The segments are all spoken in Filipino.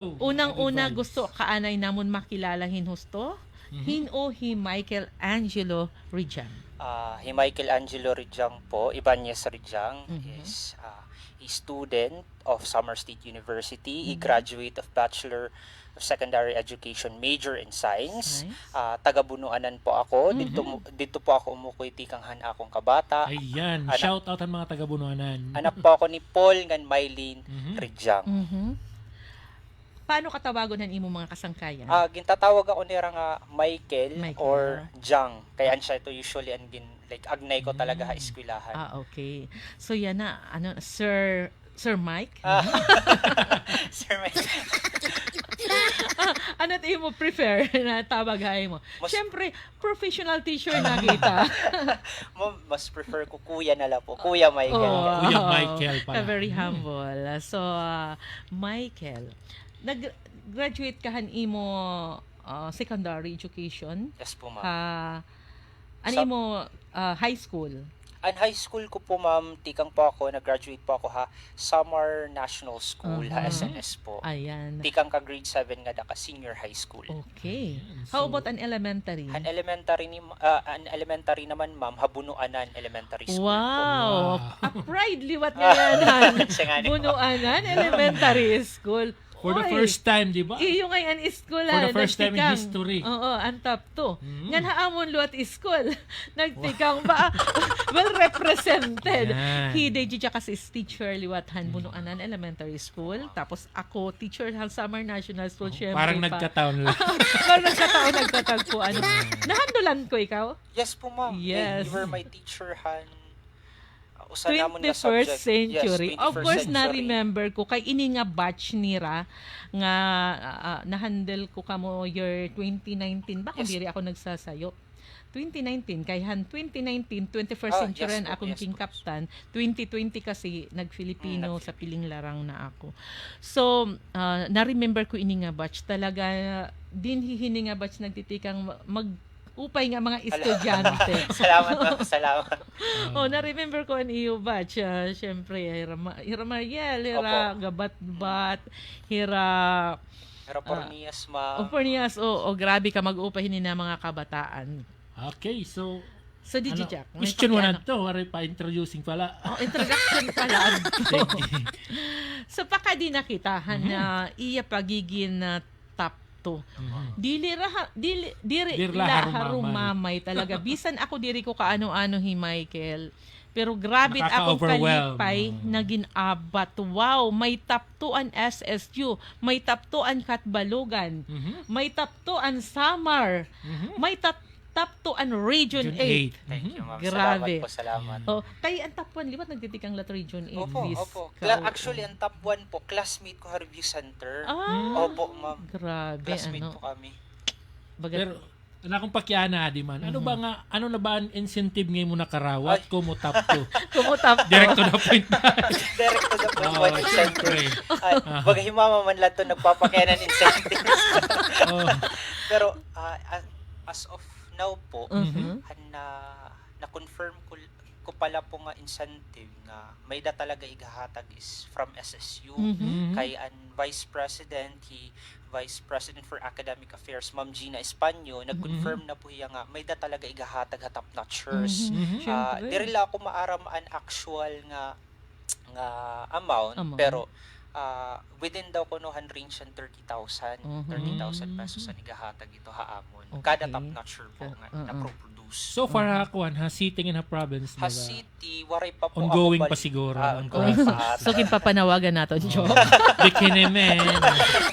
Unang-una Good vibes. gusto kaanay namon makilala hinhusto, hino hi Michael Angelo Rijan. Si Michelangelo Rijang po, Ibanez Rijang, Mhm. is a student of Samar State University, a Mhm. graduate of Bachelor of Secondary Education, major in Science. Nice. Taga-Bunuanan po ako. Mhm. Dito po ako umukoy tikanghan akong kabata. Ayan, Anak- shout out ang mga taga-Bunuanan. Anak po ako ni Paul ngan Mylene Mhm. Rijang. Mhm. Paano katawagon ng imo mga kasangkayan? Gintatawag ako nira nga Michael, Michael. or Jang. Kaya siya ito usually like agnay ko talaga ha eskwelahan. Okay. So yan na Sir Mike. Sir Mike. Ano tayo mo prefer na tawagay mo? Mas- Siyempre, professional teacher na kita. Mas prefer ko kuya na lang po. Kuya Michael. Kuya Michael pala. Very humble. So, Michael, nag-graduate ka han imo secondary education. Yes po, ma'am. Ano Sa- imo high school? Ang high school ko po, ma'am, tikang po ako, nag-graduate po ako Samar National School, Uh-huh. SNS po. Ayan. Tikang ka grade 7 nga ka senior high school. Okay. Ayan, How so- about an elementary? An elementary naman, ma'am, Habunuanan Elementary School po. Wow! Wow. A pride liwat nga yan. Siya nga ni- Bunuanan Elementary School. For the Oy, first time, di ba? Iyo ngay an school For the first time in nagtikang. history. Oo, ang top 2. Mm. Ngan haamon luat school. Nagtikang ba? Well represented. Yan. Hide di kasi is teacher liwathan Bunuanan Elementary School. Tapos ako teacher han Samar National School. Syempre Parang pa. nagkataon lang. Parang nagkatagpuan. Nahandulan ko ikaw? Yes po, ma'am. Yes. You were my teacher, usa namon nga 21st subject. century. Yes, Of 21st course, century. na-remember ko kay ini nga batch nira nga na-handle ko kamo year 2019 ba kung Yes. diri ako nagsasayo. 2019 kay han 2019 21st Ah, century yes po, akong yes king po. captain. 2020 kasi nag-Filipino Mm, sa piling larang na ako. So na-remember ko ini nga batch talaga din hihini nga batch nagtitikang upay nga mga estudyante. Salamat, ma'am. Salamat. Oh, na-remember ko ang iyo batch. Siyempre, hira Mariel, hira gabat-bat, hira Pero Pornias, ma'am. Opornias, grabe ka mag-upay ni na mga kabataan. Okay, so... So, Digi Jack, may question mo na pakiano. to. Wari pa introducing pala. Introduction pala. Sige. So, paka di nakitahan na iya pagiging top 2. Mhm. Diri la harumamay talaga. Bisan ako diri ko kaano-ano hi Michael. Pero grabe akong Nakaka-overwhelm. kalipay na ginabat. Wow, may top 2 an SSU, may top 2 an Katbalogan, Mhm. may top 2 an Samar, Mhm. may top 2 an Region June 8. 8. Thank you, ma'am. Grabe. Salamat. Oh, kay ang top 1 liwat nagtitikang lat Region 8 Opo, this opo. ka- Actually, ang top 1 po, classmate ko sa review center. Opo, ma'am. Grabe Classmate ano. po kami. Bagat, Pero, anakong pakiana, di man. Ano ba nga, ano na ba ang incentive ngayon mo nakarawat? Kumo top 2. kumutap Direct to the point. Direct to the point, Oh, one incentive. syempre. Baga himama man lang to nagpapakayanan incentives. Oh. Pero, as of now po, Mhm. na-confirm ko pala po nga incentive nga may da talaga igahatag is from SSU. Mhm. Kay ang Vice President for Academic Affairs, Ma'am Gina Espanyo, nag-confirm na po iya nga may da talaga igahatag top notchers. Mhm. Syempre. Diri la ako maaram an actual nga amount, Amount. pero within daw ko no range ang 30,000 Mhm. 30,000 pesos ang igahatag ito haamon. Okay. Kada top notcher po nga Uh-uh. na-produce. So far, hakuan, ha, sitting in a province. Ha diba? City, waray pa po Ongoing ako pa siguro. ongoing pa. So, kinpapanawagan nato, joke. Bikinemen.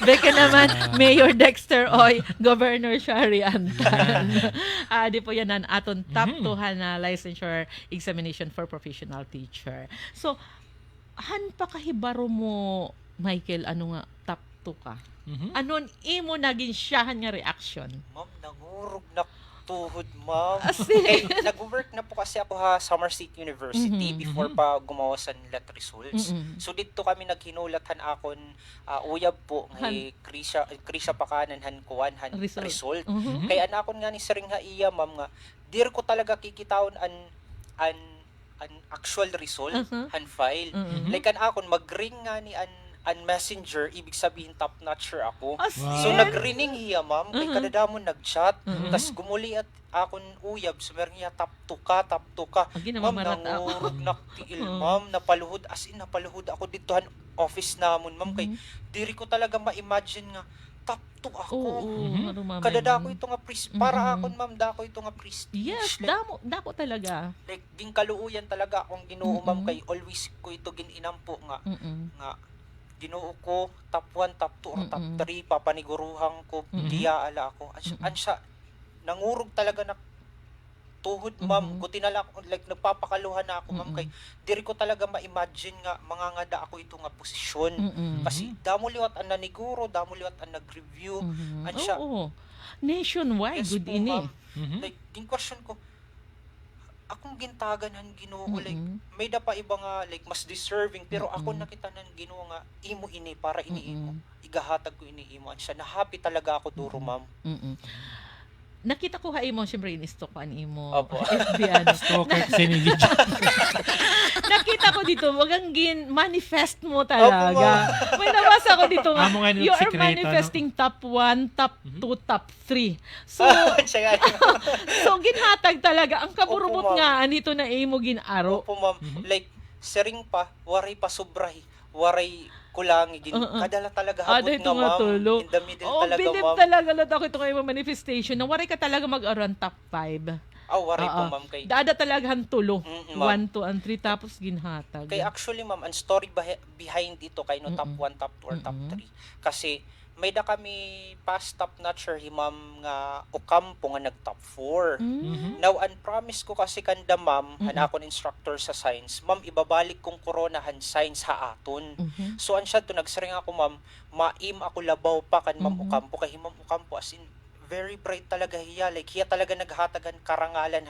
Beka naman, Mayor Dexter Oy, Governor Shari Antan. Di po yan ang aton top 2 na licensure examination for professional teacher. So, han pa kahibaro mo, Michael, ano nga, top 2 ka? Mhm. Anon imo naging siyahan nga reaction? Ma'am, nangurog na tuhod, ma'am. Asi. Nag-work na po kasi ako Samar State University Mhm, before pa gumawa sa NILAT results. Mm-mm. So dito kami naghinulatan akon uyab po ng Krisha Pakanan han kuan han Result. result. Mhm. Kaya anakon nga ni Sering ha iya, ma'am, nga dir ko talaga kikitaon an actual result Uh-huh. han file. Mhm. Like an akon magring nga ni an ang messenger, ibig sabihin top-notcher ako. As So, in? nagrining hiya, ma'am. Kay kadadamon nag-chat. Mhm. Tas gumuli at akon uyab. So, meron niya top 2 ka, top 2 ka. Agi na Ma'am, mamarat ako. nangurog naktiil, Oo. ma'am. Napaluhod. As in, napaluhod ako ditohan office namon, ma'am. Kay, diri ko talaga ma-imagine nga, top 2 ako. Oo, Mhm. ano mamay Kadada ko man. ito nga para Mhm. akon, ma'am, dako ito nga prestige. Yes, dako talaga. Like, ginkaluuyan talaga akong Ginoo, ma'am. Mhm. Kay always ko ito gininampo nga, Mm-mm. Ginoo ko, top 1, top 2, or top Mm-mm. 3, papaniguruhan ko, Mhm. diyaala ako. Ansya, nangurog talaga na tuhod, ma'am. Mhm. Guti na lang, like, nagpapakaluhan na ako, ma'am. Kay, diri ko talaga ma-imagine nga, mangangada ako ito nga posisyon. Mm-mm. Kasi, damo liwat ang naniguro, damo liwat ang nag-review. Mhm. Ansya, Oo. Nationwide, yes good po, ini. ma'am. Mhm. Like, ging question ko, akong gintagan han Ginoo, like, Mm-mm. may da pa iba nga, like, mas deserving, pero ako Mm-mm. nakita ng Ginoo nga, imo ini, para iniimo. Mm-mm. Igahatag ko iniimo. Siya, na-happy talaga ako, duro, ma'am. Mm-mm. Nakita ko ha imo, syempre in-stock pa imo. Opo. FB ano. Stalker kasi ni Lidja. Nakita ko dito, wagang manifest mo talaga. May nabasa ko dito nga, Amo nga you are sikreto, no? manifesting top 1, top 2, top 3. So, Siya nga, so ginhatag talaga. Ang Opo, kaburubot ma'am. nga, anito na imo ginaro. Opo, ma'am. Like, sering pa, waray pa sobrahi, waray kulangi, kadala talaga habot Ito nga, nga ma'am. tulo. In the middle Oh, talaga, believe ma'am. talaga lang ako ito kayo manifestation na waray ka talaga mag-around top 5. Waray po, Oo. ma'am. Kay, Dada talaghan tulo. ma'am. 1, 2, and 3, tapos ginhatag. Kay actually, ma'am, ang story behind ito kay no top 1, top 2, or top 3. Kasi, may da kami past top notcher ma'am nga ukampo nga nag top 4. Mhm. Now, ang promise ko kasi kanda, ma'am, hanakon instructor sa science, ma'am, ibabalik kong koronahan science ha aton. Mhm. So, ansya to, nagsaring ako, ma'am, maim ako labaw pa kan ma'am Mhm. ukampo, kay ma'am ukampo, as in, very bright talaga hiya. Like, hiya talaga naghatagan karangalan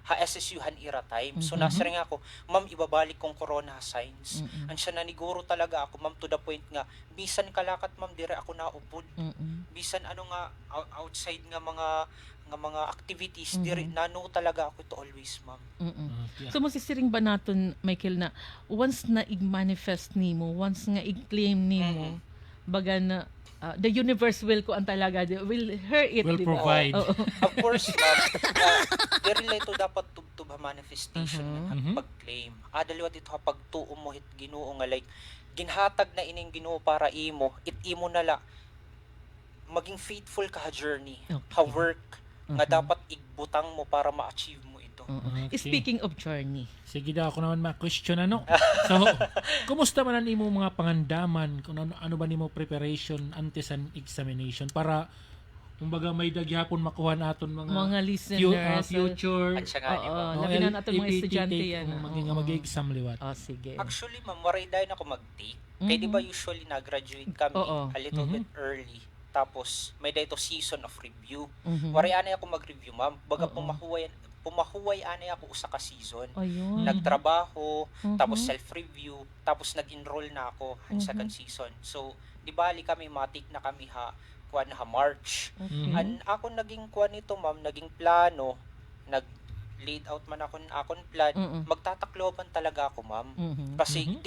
ha SSU han ira time. So, Mhm. nasaring ako, ma'am, ibabalik kong corona science. Mhm. Ansya naniguro talaga ako, ma'am, to the point nga, bisan kalakat, ma'am, dire ako naupod. Mm-mm. Bisan ano nga, outside nga mga activities, Mhm. dire, nano talaga ako to always, ma'am. Mm-mm. Okay. So masisiring ba natin, Michael, na once na i-manifest nimo, once nga i-claim nimo, baga na the universe will ko ang talaga, will hear it, Will di ba? provide. Oo. Of course, ma'am, very ito dapat tubtub ha manifestation Mhm. at Mhm. pag-claim. Daliwat ito ha pagtuo mo hit Ginoo nga, like, ginhatag na ining Ginoo para imo, imo nala, maging faithful ka ha journey, Okay. ha work, nga Mhm. dapat igbutang mo para ma-achieve mo ito. Oo. Okay. Speaking of journey, Sige daw ako naman ma-question ano. So, kumusta man ang imo mga pangandaman? Kung ano ba nimo preparation antes an examination para kumbaga may daghapon makuha naton mga listeners, future At siya nga, di ba? oo, labi na natin mga estudyante yan. maging Oo. mag-exam liwat. Oh, sige. Actually, ma'am, waray dahil ako mag-take. Kaya di ba usually na-graduate kami Oo. a little Mhm. bit early. Tapos, may dahito season of review. Mhm. Waray anay ako mag-review, ma'am. Baga Oo. pumahuway anay ako usa ka season. Ayun. Nagtrabaho, Mhm. tapos self-review, tapos nag-enroll na ako ang Mhm. second season. So, di bali kami, matik na kami kuan ha March. Okay. Mhm. An ako naging kuan nito, ma'am, naging plano, nag-laid out man akon plan. Mm-mm. Magtatakloban talaga ako, ma'am. Mhm. Kasi Mhm.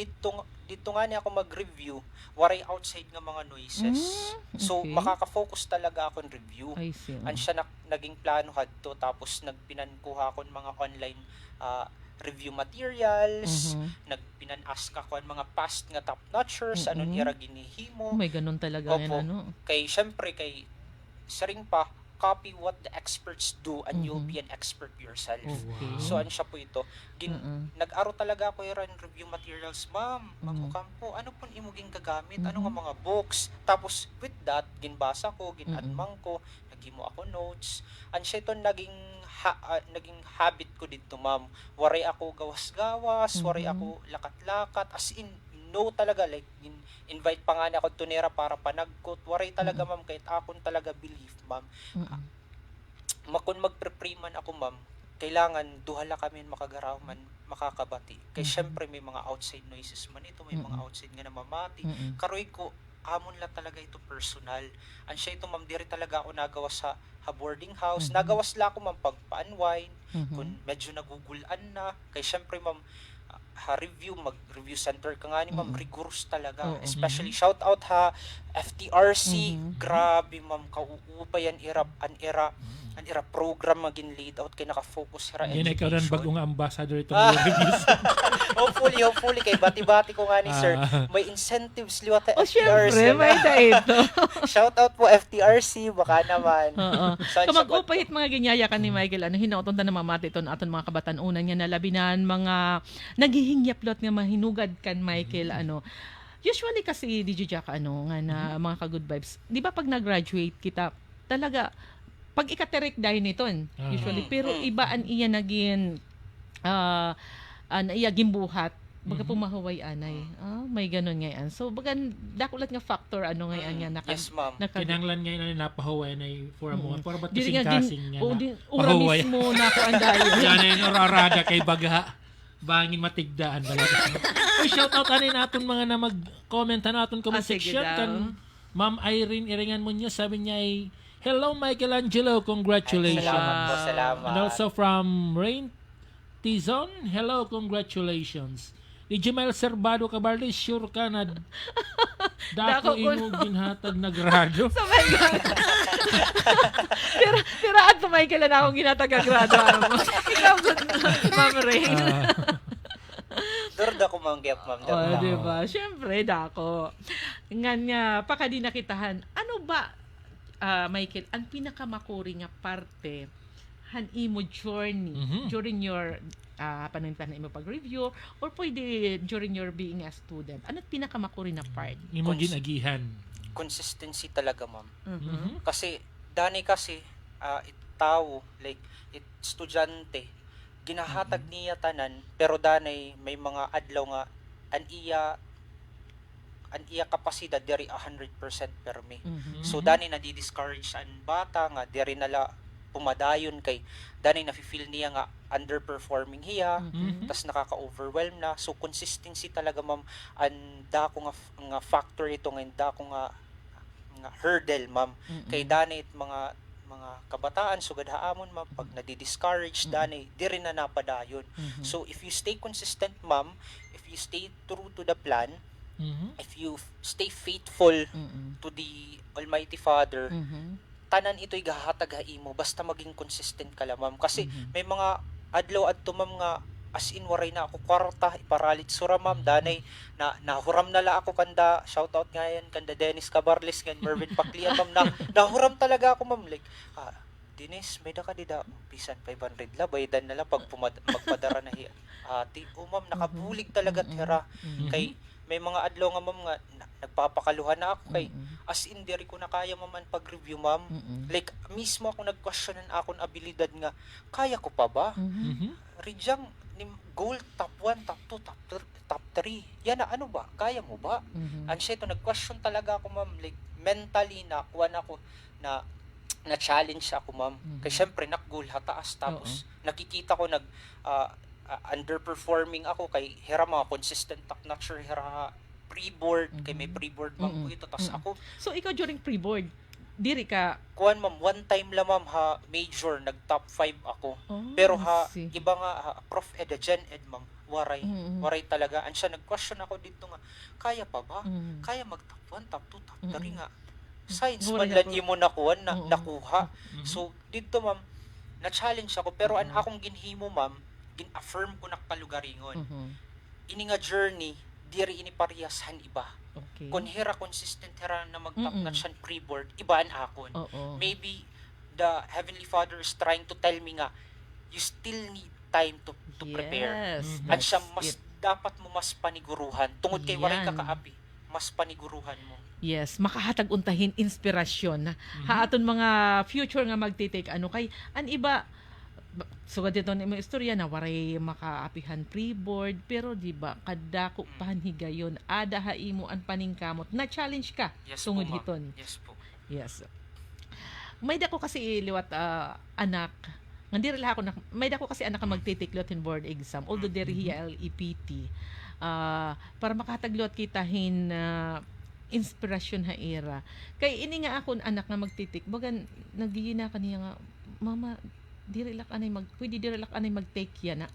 dito nga niya ako mag-review, waray outside nga mga noises. So, okay. makaka-focus talaga ako in review. I see. An siya naging plano hadto, tapos nagpinankuha ko mga online review materials, Mhm. nagpinan-ask ako ang mga past nga top-notchers, anon Mhm. ira Oh, ginihimo. may ganun talaga yan, Opo. ano? Syempre, saring pa, copy what the experts do and you'll Mhm. be an expert yourself. Okay. So, ano siya po ito? Mm-mm. Nag-aro talaga ako yung review materials, ma'am. Mhm. Kampo, ano po imo ging gagamit? Ano nga mga books? Tapos, with that, ginbasa ko, ginadmang ko, nagimo ako notes. An siya ito naging habit ko dito, ma'am. Waray ako gawas-gawas, waray Mhm. ako lakat-lakat, as in, no talaga, like, invite pa nga na ako tunera para panagkot. Waray talaga, ma'am, kahit akon talaga belief, ma'am. Mm-mm. Makun magpre-pray man ako, ma'am, kailangan duhala kami makagaraw man makakabati. Kay Mhm. syempre may mga outside noises man ito, may mga Mhm. outside nga namamati. Mm-mm. Karoy ko, amon la talaga ito personal. An siya ito, ma'am, diri talaga ako nagawas sa boarding house. Mhm. Nagawas la ako, ma'am, pagpa-unwind, Mhm. kung medyo nagugulan na. Kay syempre, ma'am, review, mag-review center ka nga ni ma'am, rigorous talaga. Oo. Especially shout out ha FTRC, Mhm. grabe ma'am, kauupa yan an era program maging laid out kay naka-focus sa Yan ikaw rin education. bagong ambassador itong Ah. reviews. hopefully kay bati-bati ko nga ni sir. Ah. May incentives liwat O FTRC. syempre, may ito. Shout out po FTRC, baka naman. Oo. Saan siya Kamag-upahit mga ginyaya ka ni Michael, hinauton na mamati iton aton mga kabatanunan niya na labinan, mga naghihingyap-lot nga mahinugad kan Michael, usually kasi DJ Jack, nga na mga ka-good vibes, di ba pag nag-graduate kita, talaga, pag ikaterek dahil niton, usually, pero ibaan iya naging, iya gimbuhat, baga pumahuway anay. May ganun ngayon. So, baga, dakulat nga factor, ngayon nga, Yes ma'am. Kinanglan ngayon na napahuway na for a moment. Para ba't Dili nga, kasing-kasing niya na ura pahuway. mismo na ako andayo. Yan na yung orarada kay baga. Bangin matigdaan talaga. Uy, shoutout anin natin mga na mag-comment na natin comment Sige section. daw. Kan Ma'am Irene Iringan Munoz, sabi niya ay, hello Michelangelo, congratulations. Salamat po, salamat. And also from Rain Tizon, hello, congratulations. Ni Jemel Serbado Cabarles, sure ka na Dako dako ko imo ginhatag na grado. So, my God. pero at pa Michael na akong ginatagagrado mo. Ikaw, Ma'am Rain. Durda ko ma'am, gep ma'am. Oh, di ba? Siyempre, dako. Nga, pakadi nakitahan. Ano ba, Michael, ang pinakamakuri nga parte han imo journey during your panuntan na imo pag-review or pwede during your being a student? Ano't pinakamakuri na part? Imo ginagihan. Consistency talaga ma'am. Mhm. Kasi dani kasi tao like estudyante ginahatag niya tanan pero danay may mga adlaw nga an iya kapasidad diri 100% permi. Mhm. So dani na di-discourage an bata nga diri nala pumadayon kay dani na feel niya nga underperforming hiya. Mhm. Tas nakaka-overwhelm na. So consistency talaga ma'am ang dako nga factor ito nga dako nga hurdle ma'am Mhm. kay dani mga kabataan sugad haamon ma'am pag nadi-discourage dani diri na napadayon. Mhm. So if you stay consistent ma'am, if you stay true to the plan, if you stay faithful Mhm. to the Almighty Father, Mhm. tanan ito'y gahatag haimo basta maging consistent ka lang ma'am kasi Mhm. may mga adlaw adto ma'am nga as in waray na ako kwarta iparalit sura ma'am danay na nahuram na la ako kanda shoutout nga yan kanda Dennis Cabarles nga Mervin Paclia ma'am na nahuram talaga ako ma'am like Dennis may da ka dida pisan 500 la baydan na lang pag magpadara na hiya ati ma'am nakabulig talaga tira kay may mga adlaw nga ma'am nga nagpapakaluhan na ako kay as in diri ko na kaya ma'am ang pag-review ma'am. Mhm. Like mismo ako nag-questionan akong abilidad nga kaya ko pa ba? Mhm. Rijang goal top 1, top 2, top 3. Yan na ano ba? Kaya mo ba? Mhm. And siya ito nag-question talaga ako ma'am like mentally na kuha na ako na challenge ako ma'am. Kaya syempre nak-goal hataas tapos nakikita ko underperforming ako kay hira mga consistent top-notcher hira pre-board kay may pre-board ma'am ko ito tas ako So, ikaw during pre-board, diri ka, kuan ma'am one time lang ma'am major nag top 5 ako pero iba nga prof ed gen ed ma'am waray talaga and siya nag-question ako dito nga kaya pa ba kaya mag top 1 top 2 top 3 nga science man lang imo nakuha so dito ma'am na challenge ako pero an akong ginhimo ma'am gin-affirm ko na kalugaringon ini nga journey diri ini parehashan iba. Okay. Kung hira consistent hira na mag-top notch siya pre-board, ibaan akon. Oo. Maybe the Heavenly Father is trying to tell me nga you still need time to prepare. Yes. At siya that's it. dapat mo mas paniguruhan tungod kay waray Yan. kakaapi. Mas paniguruhan mo. Yes, makahatag untahin inspirasyon ha aton mga future nga magtitake kay an iba sugad dito ni mga istorya na waray makaapihan pre-board pero di ba kadako panhigayon ada haimo an paningkamot na challenge ka Yes tungod po, ma'am. hiton. Yes po. Yes. May dako kasi liwat anak ngandiri la ako may dako kasi anak ka magtitake in board exam although diri hiya LEPT para makahataglot kita hin inspirasyon ha era kay ini nga akon anak nga magtitik bagan nagigina kaniya nga mama pwede diri lak anay mag-take yan na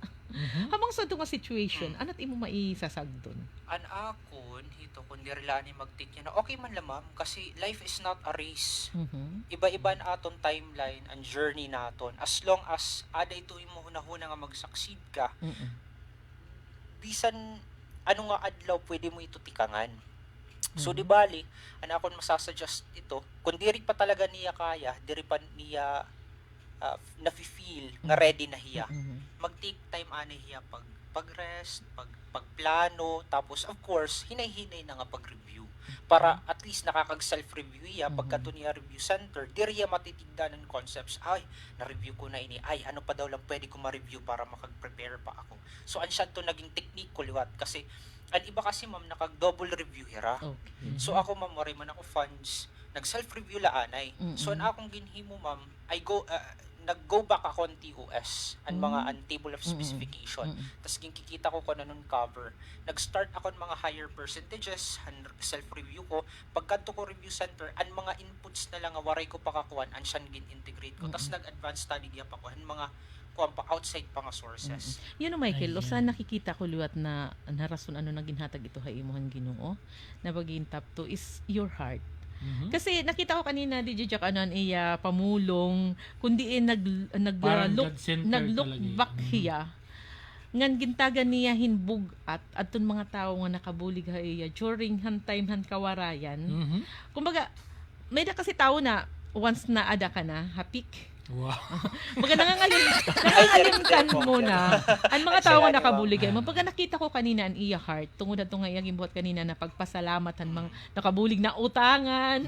Hamang sa nga situation, anat imo maisasagdon? An akon, hito, kung dirila ni magtikya na, okay man lang ma'am, kasi life is not a race. Mhm. Iba-iba na aton timeline, ang journey naton. As long as ada ito imo hunahuna nga mag-succeed ka, Mm-mm. bisan ano nga adlaw pwede mo ito tikangan. So Mhm. di bali, ana akon masasuggest ito, kung diri pa talaga niya kaya, diri pa niya nafi-feel nga ready na hiya. Mhm. Mag-take time ani hiya pag-rest, pagplano, tapos of course, hinay-hinay na nga pag-review. Para at least nakakag self-review iya pagka to niya review center, diri ya matitigdan ng concepts. Ay, na-review ko na ini. Ay, ano pa daw lang pwede ko ma-review para makag-prepare pa ako. So, ansyan to naging technique ko liwat kasi ang iba kasi ma'am nakag-double review hira. Okay. So ako ma'am, wari man ako funds, nag-self-review laanay. So ang akong ginhimo ma'am, nag-go back ako on TOS, ang mga ang table of specification. Tapos kikita ko kung anong cover. Nag-start ako ng mga higher percentages, self-review ko. Pagkanto ko review center, ang mga inputs na lang nga waray ko pakakuan, ang siyang gin-integrate ko. Tapos nag-advanced study niya pa ko, ang mga kuwan pa outside pa nga sources. Yun Michael, Ayan. sa nakikita ko liwat na narason ano nang ginhatag ito hay imuhang Ginoo na pagiging top 2 is your heart. Kasi nakita ko kanina di Jack anon iya pamulong kundi Parang nag-look God center nag-look talaga eh. back hiya. Ngan gintagan niya hinbug at adton mga tao nga nakabulig ha iya during han time han kawarayan. Kumbaga may da kasi tao na once na ada ka na hapik. Wow. Pagka nangangalimkan mo na, ang mga tao nga nakabulig ay, pagka nakita ko kanina ang iya heart, tungod na itong iyang imbuhat kanina na pagpasalamat ang mga nakabulig na utangan.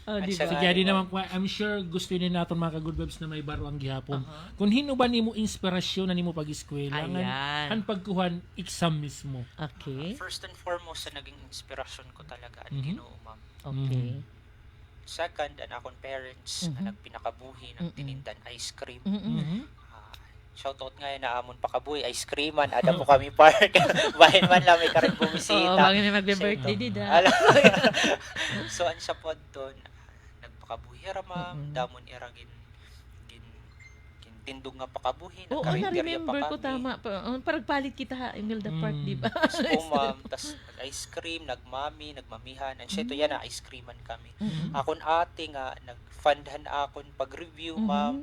At Di siya ba? Sige, di naman, I'm sure gusto din natin mga ka-good vibes na may baro ang gihapon. Kung hino ba nimo inspirasyon na nimo pag-eskwela, Ayan. ang pagkuhan exam mismo. Okay. First and foremost, sa naging inspirasyon ko talaga ang Ginoo ma'am. Okay. Second, ang akong parents na nagpinakabuhi ng tinindan ice cream. Shoutout nga na amon pakabuhi, ice creaman. Ada po kami park. Bahin man lang, may karing Oo, bumisita. bagay na magbe-birthday Sa ito. dida. Alam mo so, ang siya po doon, nagpakabuhi ra ma'am, damon iragin tindog nga pakabuhi. Oo, na-remember ko tama. Paragpalit kita ha, Imelda Park, di ba? So, ma'am, tas nag-ice cream, nagmamihan. And siya ito yan, ice creaman kami. Akon ate nga, nag-fundan akon pag-review, ma'am.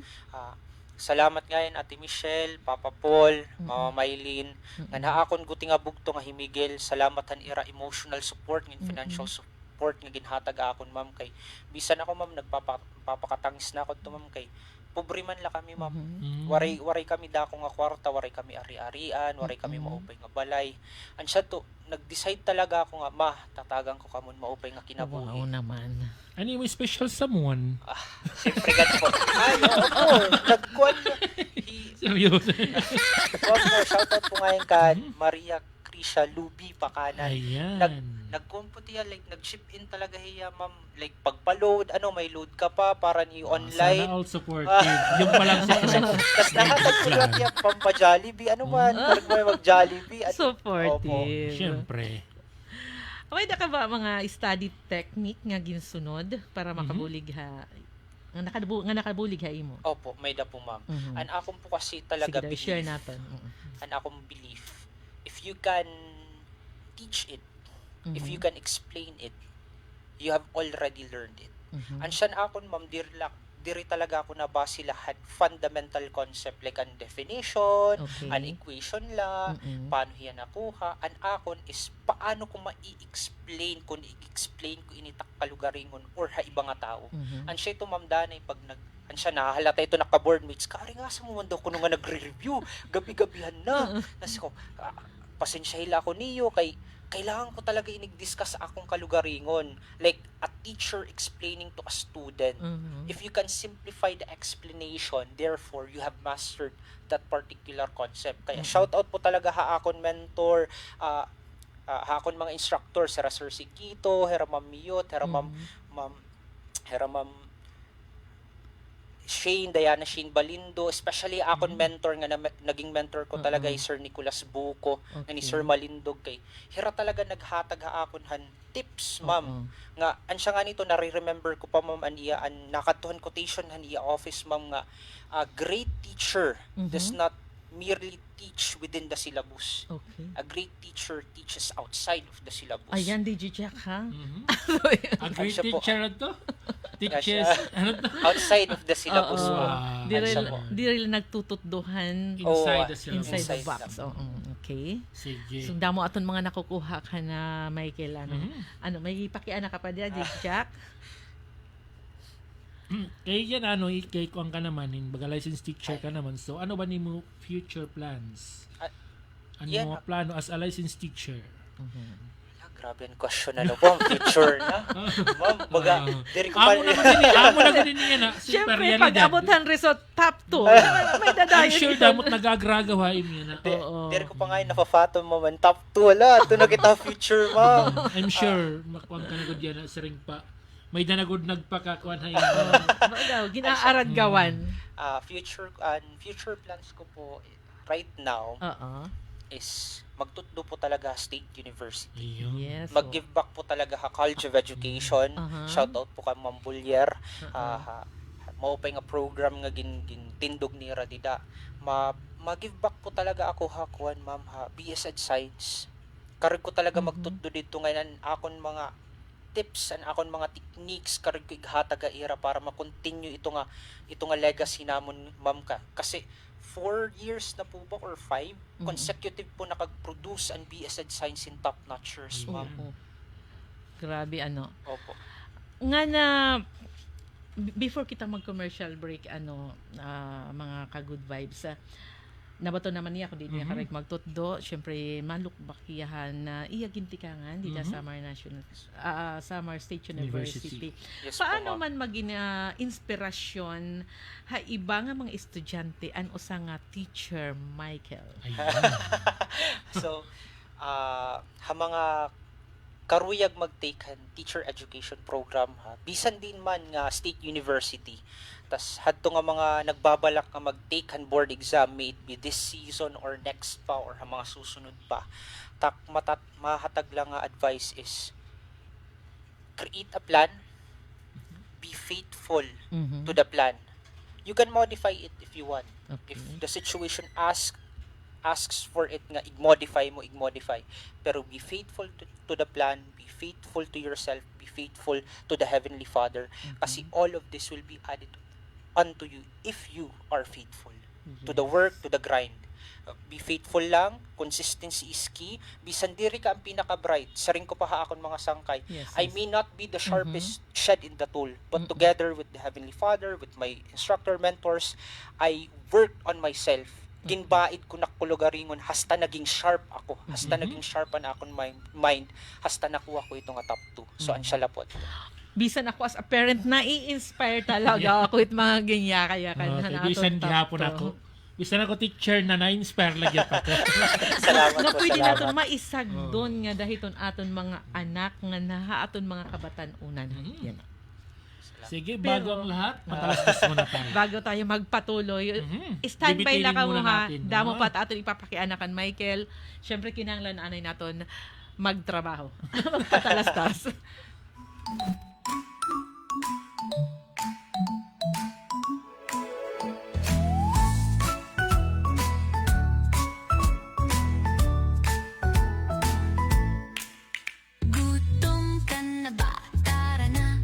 Salamat nga yan, Ate Michelle, Papa Paul, Mama Maylin, nga naakon guti nga bugto nga himigel, salamatan ira emotional support, ng financial support nga ginhatag akon, ma'am, kay bisan ako, ma'am, nagpapakatangis na ako to, ma'am, kay pobre man la kami, ma'am. Waray kami dako nga kwarta, waray kami ari-arian, waray kami maupay nga balay. Ansya to, nag-decide talaga ako nga, tatagang ko kamon maupay nga kinabuhi. Wow naman. Ano yung special someone? Siyempre gan po. Ay, oo, nagkuhan niya. Seryoso. Shoutout po ngayon ka, Maria Krisha Luby Pakanan. Ayan. Nag-compute yan, like, nag-ship in talaga hiya, ma'am. Like, pagpa-load, may load ka pa, para niyo online. Sana all supportive. Yung palang secret. Tapos nahatag ko lang yan, pampa-Jollibee. Ano man, parang mo mag-Jollibee. Supportive. Siyempre. Okay na ka ba mga study technique nga ginsunod para makabulig ha? Nga nakabulig ha imo? Opo, may da po, ma'am. An akong po kasi talaga Sige, belief. share natin. An akong belief. If you can teach it, if you can explain it, you have already learned it. Ansyan akon, ma'am, diri talaga ako nabase lahat fundamental concept like an definition, an equation lang, paano hiya nakuha. An akon is paano ko mai-explain kung i-explain ko initak kalugaringon or ha iba nga tao. Ansya ito, ma'am, danay pag ansya nahalata ito naka-board mates, kari nga sa mo daw ko nga nagre-review, gabi-gabihan na. Nas ko, pasensya hila ako niyo kay kailangan ko talaga inig-discuss sa akong kalugaringon. Like, a teacher explaining to a student. If you can simplify the explanation, therefore, you have mastered that particular concept. Kaya, shout out po talaga ha akong mentor, ha akong mga instructor, Sir Sikito, Hera Ma'am Miyot, Hera Ma'am Diana Shane Balindo, especially akon mentor nga naging mentor ko talaga ay Sir Nicolas Buco, nga ni Sir Malindog kay hira talaga naghatag ha akon han tips, ma'am. Nga ansya nga nito nare-remember ko pa, ma'am, aniya an nakatuhan quotation han iya office, ma'am, nga a great teacher does not merely teach within the syllabus. Okay. A great teacher teaches outside of the syllabus. Ayan, DJ Jack, ha? Mhm. So, yun. A great Siya po. teacher na to. Teaches, Siya. ano to? Outside of the syllabus Oo. po. Wow. Di Siya rin, po. di rin nagtututduhan Inside Oo, the syllabus. inside the Inside box. lang. Oo, okay. Sige. So, damo aton mga nakukuha ka na, Michael, ano? Mhm. Ano, may pakiana ka pa diya, DJ Jack? Kaya yan, kay kuang ka naman, baga licensed teacher ka naman. So, ano ba ni mo future plans? Ano yan, mga plano as a licensed teacher? Ah, grabe ang question na po. Ang future na. Ma'am, baga, diri ko pa. Amo na din yan, ha? Super Siyempre, realidad. pag-abutan resort top 2, may I'm dadayon sure dito. damot nagagragawain mo yan, ha? Oo. Diri ko pa nga yung napafatom mo man. Top 2, wala. Ito na kita future, ma'am. I'm sure, makuang ka na gud yan, siring pa. May danagod nagpakakuan ha yun. Ano, ginaarad gawan. Future plans ko po right now Oo. is magtutdo po talaga State University. Ayun. Yes. Mag-give back po talaga ha College of Education. Aha. Shout out po kay Ma'am Bulyer. Uh-huh. Mao pa nga program nga tindog ni Radida. Ma-give back po talaga ako ha kuan ma'am ha BS Ed Science. Karag ko talaga magtutdo dito ngayon akon mga tips and akon mga techniques karag ko ighatag ira para ma-continue ito nga legacy namon ma'am ka. Kasi 4 years na po ba or 5 consecutive po nakag-produce ang BS Ed Science in top notchers ma'am. Oo. Grabe, ano. Opo. Nga na, before kita mag-commercial break, mga ka-good vibes, nabato naman niya kung di niya karek magtutdo. Siyempre, malukbakiyahan na iyagintikangan dito sa Samar State University. Yes Paano po, ma'am. man maging inspirasyon ha iba nga mga estudyante an usa nga teacher, Michael? Ayun. So, ha mga karuyag mag-take teacher education program ha. Bisan din man nga State University. Tas hadto nga mga nagbabalak nga mag-take board exam, may it be this season or next pa or ha mga susunod pa. Mahatag lang nga advice is create a plan, be faithful Mhm. to the plan. You can modify it if you want. Okay. If the situation asks for it nga i-modify. Pero be faithful to the plan, be faithful to yourself, be faithful to the Heavenly Father. Kasi all of this will be added unto you if you are faithful to the work, to the grind. Be faithful lang, consistency is key. Bisan diri ka ang pinaka-bright, saring ko pa ha akon mga sangkay. Yes, I yes. may not be the sharpest shed in the tool, but together with the Heavenly Father, with my instructor mentors, I worked on myself. Ginbait ko na kulugaringon, hasta naging sharp ako. Hasta naging sharp na akong mind. Hasta nakuha ko ito nga top 2. So, ansya lapot. Bisan ako as a parent, nai-inspire talaga ako it mga ganyan. Kaya ka na Okay, naton bisan top gihapon to. ako. Bisan ako teacher na na-inspire lagi pa ko. Salamat Nga po, pwede salamat. naton maisagdon nga dahiton aton mga anak nga naha aton mga kabatan-unan. Yan. Sige, Pero- bago ang lahat, matalastas muna tayo. Bago tayo magpatuloy, Mhm. standby lang Bibitinin ka mo muna ha. natin, Damo no? pa aton ipapakianakan, Michael. Siyempre, kinahanglan anay naton magtrabaho. Magpatalastas. Gutom ka na ba? Tara na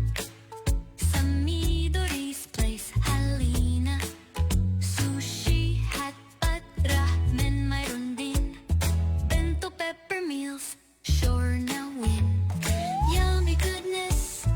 sa Midori's Place, halina. Sushi, hotpot, ramen, mayroon din. Bento pepper meals, sure na win. Yummy goodness,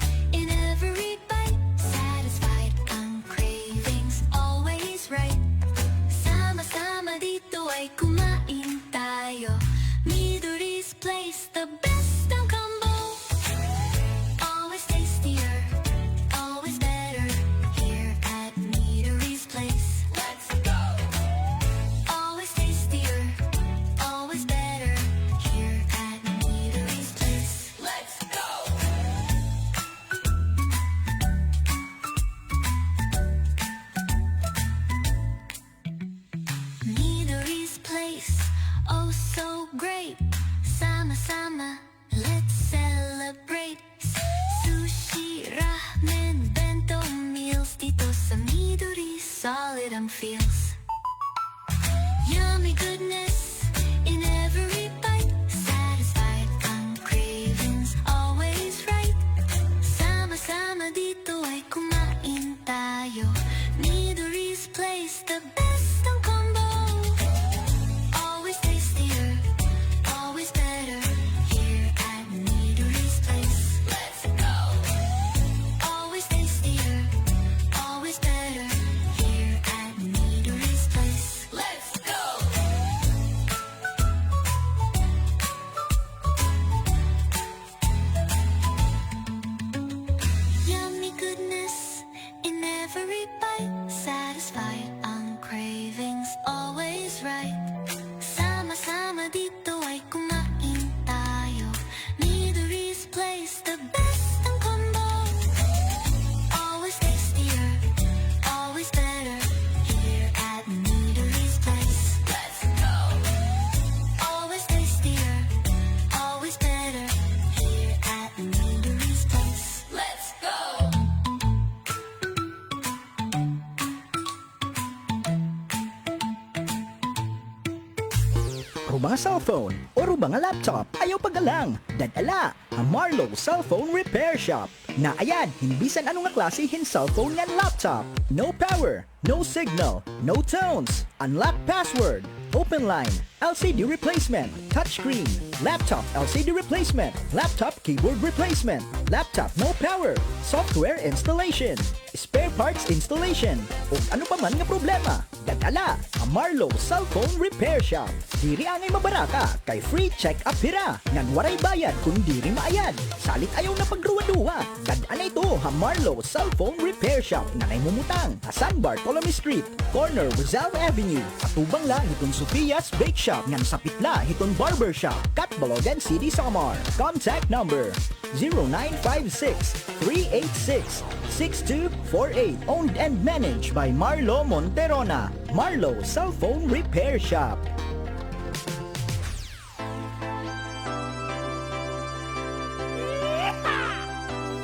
Rubanga cellphone o rubanga laptop, ayaw pagalang. Dadala, ang Marlo Cellphone Repair Shop. Na ayan, hinbisan ano nga klase hin cellphone nga laptop. No power, no signal, no tones, unlock password, open line, LCD replacement, touchscreen, laptop LCD replacement, laptop keyboard replacement, laptop no power, software installation, spare parts installation, o ano pa man nga problema. Dadala, ang Marlo Cellphone Repair Shop. Diri angay mabaraka, kay free check-up hira. Ngan waray bayad kung diri maayad. Salit ayaw na pagruwa-duwa. Dadala ito, ang Marlo Cellphone Repair Shop. Nanay Mumutang, San Bartolome Street, corner Rizal Avenue. Atubang la hiton Sophia's Bake Shop. Ngan sapitla hiton Barber Shop. Catbalogan City, Samar. Contact number 0956-386-6248. Owned and managed by Marlo Monterona. Marlo Cellphone Repair Shop.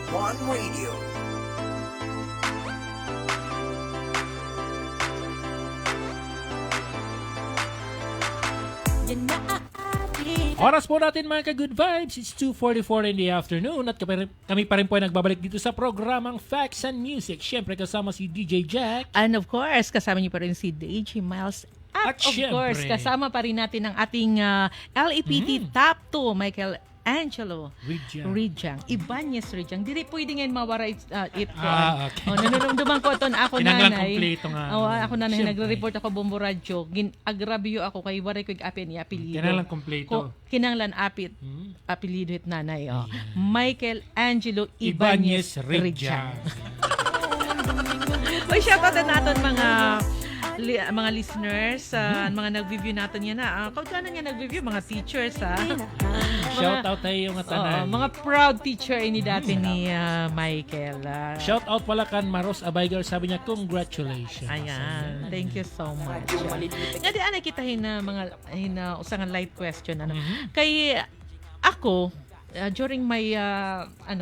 One Radio. Oras po natin mga ka-good vibes. It's 2:44 in the afternoon at kami pa rin po ay nagbabalik dito sa programang Facts and Music. Siyempre kasama si DJ Jack. And of course, kasama niyo pa rin si DJ Miles. At of syempre, course, kasama pa rin natin ang ating LEPT Top 2, Michael Angelo Rijang. Ibanez Rijang. Dili pwede ngayon mawara it ko. Okay. Nanunumduman ko ito na ako Kinanglang nanay. kompleto nga. Ako nanay, Siyempre. nagre-report ako Bombo Radyo. Agrabyo ako kay waray ko apin ni apelido. Kinanglang kompleto. Kinanglan apelido it nanay. Michael Angelo Ibanez Rijang. Oy, shoutout na natin mga listeners, mga nag-review natin yan na. Kaya nga nag-review, mga teachers Shout out tayo yung tanan. mga proud teacher ini dati ni Michael. Shout out pala kan Maros Abaygar, sabi niya congratulations. Ayan, thank you so much. Nga di anay kita mga usangan light question kay ako during my in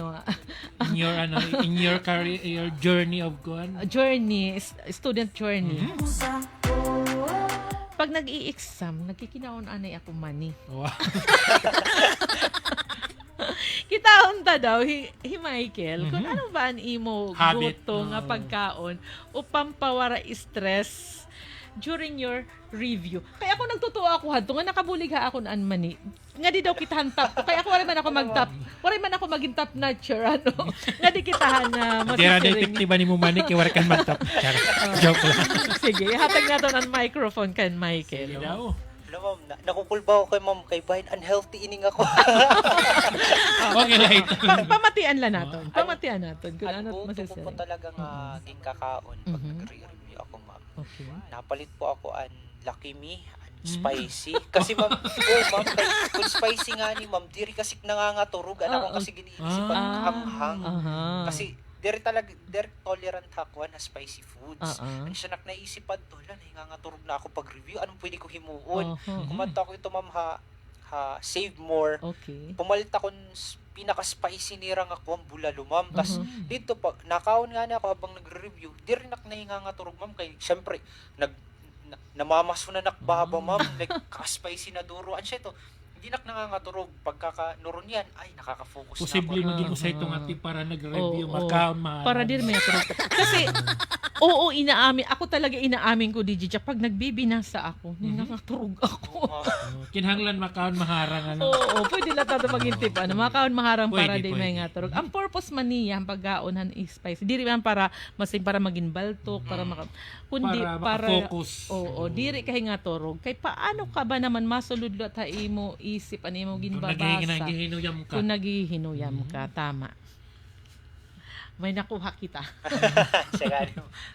your career, your journey of student journey. Pag nag-i-exam, nagkikinaon anay ako money. Wow. Kitaon ta daw, Michael, kung ano ba ang imo Habit, gusto nga pagkaon upang pawara stress during your review. Kaya ako nagtutuwa ako hadto nga nakabulig ha ako naan mani. Nga di daw kitahan top. Kaya ako wala man ako maging top notcher Nga di kitahan na Tira na masisiring. epektiba ni mo manik, iwar kan magtap. Joke lang. Sige, hatag nato ng microphone kan Michael. Sige daw. Alam ma'am, nakukulba ako kay ma'am, kay bahin unhealthy ining ako. Okay, light. Pamatian lang natin. Pamatian natin. Kung ano Buto ko po masisiring. talaga nga gingkakaon pag nagre-review ako ma'am. Okay. Napalit po ako an Lucky Me, an spicy. Kasi ma'am, ma'am, kung spicy nga ni ma'am, diri kasi nangangaturog. Ano ko kasi giniisipan hanghang. Kasi diri tolerant hakwan na spicy foods. Ano siya naisipan to, nangangaturog na ako pag-review. Anong pwede ko himuon? Kumanta ko ito ma'am save more. Okay. Pumalit ako pinaka-spicy nirang ako ang bulalo, ma'am. Tas dito pa, nakaon nga na ako habang nagre-review. Di rin nahingangaturog, ma'am. Kaya syempre, namamaso na nakbaba, ma'am. Like, ka-spicy na duro. Ano siya ito? Hindi nangangaturog. Pagkaka-nuron yan, ay, nakaka-focus Posible na ako. maging usay itong ating para nag-review, Oo, makaon mahal. Para din may turog. Kasi, ako talaga inaamin ko, DJ Jack, pag nagbibinasa ako, nangangaturog ako. Kinhanglan makaon maharang. Oo, pwede na tayo magintip. Makaon maharang para Pwede, di may nga turog. Ang purpose man niya, ang pagkaonan is spicy. Di rin man para maging baltok, kundi para maka-focus. Oo, diri kay nga turog. Kay paano ka ba naman masuludlo at imo isip ani mo ginbabasa? Naghihinuyam ka. Kung naghihinuyam ka, tama. May nakuha kita.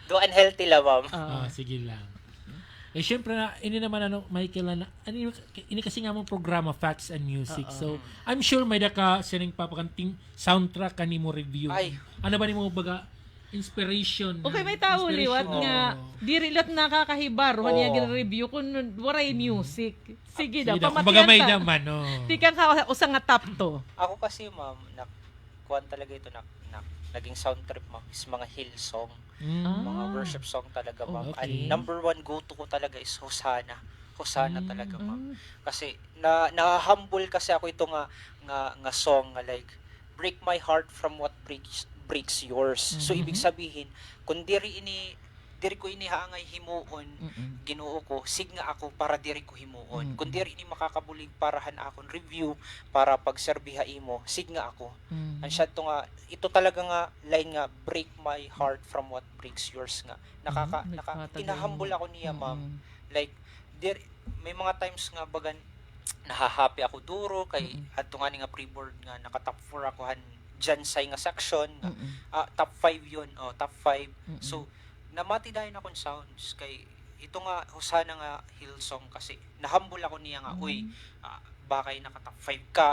Do unhealthy lang, ma'am. Sige lang. Syempre na, ini naman Michael, ini kasi nga mong programa, Facts and Music. So, I'm sure may daka sining papakanting soundtrack ka ni mo review. Ay. Ano ba ni mo baga inspiration? Okay, may tao liwat nga. Diri lat nakakahibar. Wanya gin-review kung waray music. Sige daw, Kumbaga pamatiyan may ta. naman, Di kang usang nga top to. Ako kasi, ma'am, kuhan talaga ito naging sound trip, ma'am, is mga hill song. Mga worship song talaga, ma'am. Okay. And number one go-to ko talaga is Hosanna. hosana talaga Mm. ma'am. Kasi na-humble kasi ako ito nga song nga like break my heart from what breaks yours. So ibig sabihin kung diri ko ini haangay himuon Mm-mm. Ginoo ko sig nga ako para diri ko himuon. Mm. Kung diri ini makakabulig parahan akon review para pagserbiha imo sig nga ako. Mm. Ang to nga ito talaga nga line nga break my heart from what breaks yours nga. Nagpatagal Kinahambol mo. ako niya ma'am. Mm-mm. Like may mga times nga bagan nahahappy ako duro kay Mm-mm. adto nga ni nga pre-board nga naka top 4 ako han dyan say nga section nga, Mm-mm. top 5 yun top 5 Mm-mm. so namati dahil akong sounds kay ito nga husana nga Hillsong kasi nahambol ako niya nga uy bakay naka top 5 ka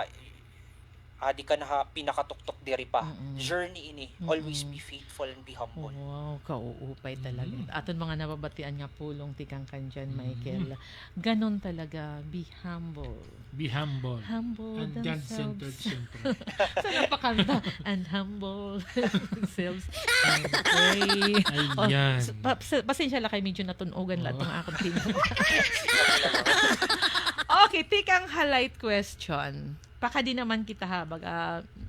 di ka na pinakatuktok diri pa Mm-mm. journey ini always be faithful and be humble. Wow, kauupay talaga. Mm. Aton mga nababatian nga pulong tikang kanjan, Michael. Ganon talaga, be humble. Be humble. Humble And God-centered, themselves. siyempre. Sa napakanta. And humble themselves. And pray. Ayan. Pasensya lang kay medyo natunogan lang itong akong tinag. Okay, tikang highlight question. Baka di naman kita habag,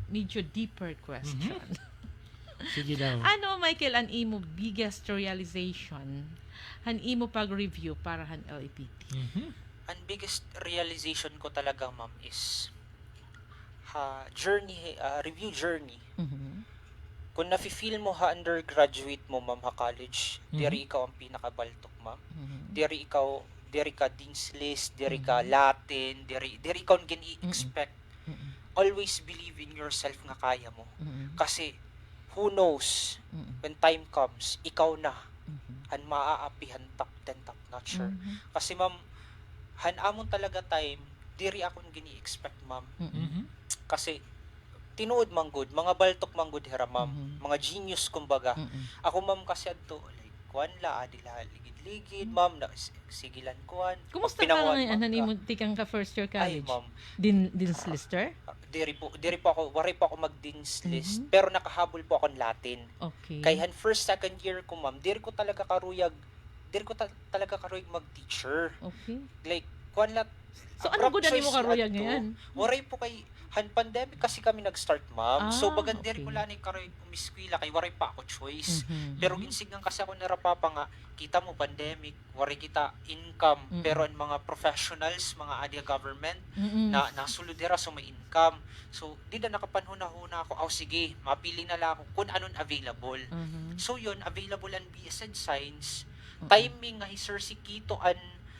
medyo deeper question. Sige daw. Ano, Michael, ang imo biggest realization? Han imo pag-review para han LAPT? Mhm. Ang biggest realization ko talaga ma'am is review journey. Mhm. Kung nafe-feel mo undergraduate mo ma'am college, Mhm. diri ikaw ang pinakabaltok ma'am. Mhm. Diri ka dean's list, diri ka Latin, diri ikaw ang gini-expect. Mhm. Always believe in yourself nga kaya mo. Mhm. Kasi who knows Mhm. when time comes, ikaw na Mhm. ang maaapihan top 10 top notcher. Mhm. Kasi ma'am, amon talaga time, diri akong gini-expect ma'am. Mhm. Mhm. Kasi tinuod manggod, mga baltok manggod hira ma'am, Mhm. mga genius kumbaga. Mhm. Ako ma'am kasi adto like kuan la adila ligid-ligid ma'am na sigilan kuan. Kumusta ka Pinakuan, ngayon? ma'am, Ano nimo tikang ka first year Ay college? ma'am, Din's lister? diri po ako, wari po ako mag-dean's list, Mhm. pero nakahabol po ako ng Latin. Okay. Kay han first second year ko ma'am, diri ko talaga karuyag mag-teacher. Okay. Like kuan la So, ano abrupt gud nimo choice karuyag adto. ngayon? Waray po kay han pandemic kasi kami nag-start ma'am. So bagan diri okay. ko lani karoy umiskwela kay waray pa ako choice. Mhm. Pero ginsigang kasi ako narapapa nga kita mo pandemic, waray kita income, Mm-mm. pero ang mga professionals, mga adya government Mhm. na nasuludera so may income. So di na nakapanhuna-huna ako, sige, mapili na lang ako kung anon available. Mhm. So yun, available ang BSN Science. Mhm. Timing nga Sir si Kito an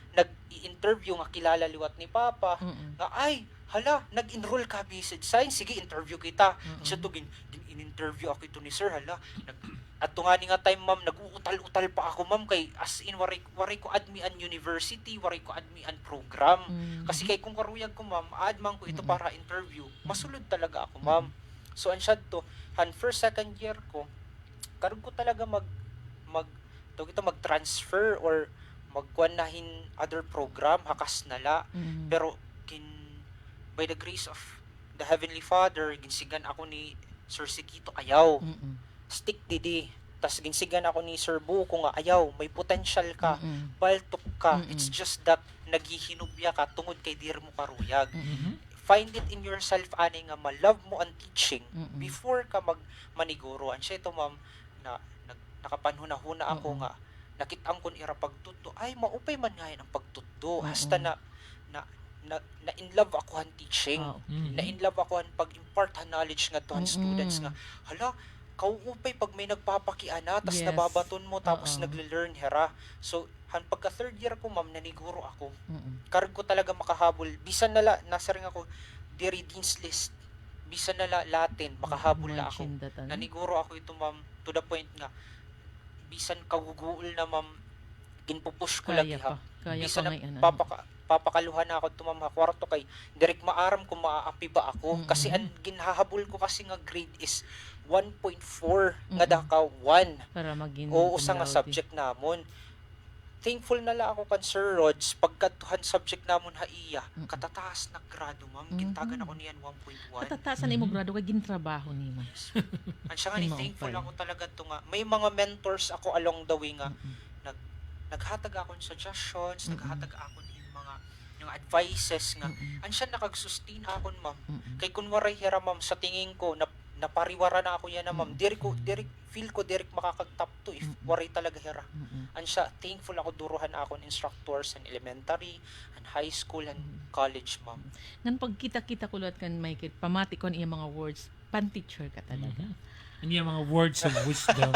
nag-interview nga kilala liwat ni Papa. Mhm. Nga ay, hala, nag-enroll ka BSN Science, sige interview kita. Mhm. Siya to in-interview ako ito ni Sir, hala. At nga ni nga time ma'am, nag-uutal-utal pa ako ma'am kay as in waray ko admi an university, waray ko admi an program. Mhm. Kasi kay kung karuyag ko ma'am, adman ko ito Mm-mm. para interview. Masulod talaga ako ma'am. So an to, han first second year ko, karon ko talaga mag-transfer or magkuan nahin other program hakas nala. Mhm. Pero by the grace of the Heavenly Father, ginsigan ako ni Sir Sikito ayaw. Mhm. Stick didi. Tas ginsigan ako ni Sir Buko nga ayaw, may potential ka. Mhm. Baltok ka. Mm-mm. It's just that naghihinubya ka tungod kay dir mo karuyag. Mhm. Find it in yourself ani nga ma-love mo ang teaching Mm-mm. before ka maniguro. An siya ito ma'am na nakapanhuna-huna ako Mm-mm. nga nakitang kon ira pagtudto ay maupay man nga yan ang pagtudto Mm-mm. hasta na in love ako han teaching. Ah, Mhm. Na in love ako han pag-impart han knowledge nga to han Mm-mm. students nga hala kauupay pag may nagpapakiana tas Yes. nababaton mo tapos Oo. nagle-learn hera. So han pagka third year ko ma'am naniguro ako. Mhm. Karag ko talaga makahabol. Bisan nala nasa ring ako diri dean's list. Bisan nala Latin makahabol na ako. Imagine that, ano? Naniguro ako ito ma'am to the point nga bisan kaguguol na ma'am ginpupush ko lagi ha. Kaya Bisan pa na may ano. papakaluhan na ako ito ma'am ha kwarto kay direct maaram kung maaapi ba ako. Mm-mm. Kasi ang ginhahabol ko kasi nga grade is 1.4 nga Mm-mm. daka 1. Para maging Oo cum sa nga laude. subject namon. Thankful na lang ako kan Sir Rods pagkatuhan subject namon ha iya. Mm-mm. Katataas na grado ma'am. Mhm. Gintagan ako niyan 1.1. Katataasan imo grado kay gintrabaho nimo. Ang siya nga ni Timaw thankful pa rin. ako talaga to nga. May mga mentors ako along the way nga Mhm. naghatag ako ng suggestions, Mm-mm. naghatag ako ng yung advices nga ansya nakagsustain akon ma'am. Kay kun waray hira ma'am sa tingin ko napariwara na ako yan na ma'am. Diri feel ko direct makakag-top to if waray talaga hira. Ansya thankful ako duruhan akon instructors and elementary and high school and college ma'am. Ngan pag kita-kita ko lahat kan Michael, pamati ko ang iyang mga words, pan-teacher ka talaga. Ano yung mga words of wisdom?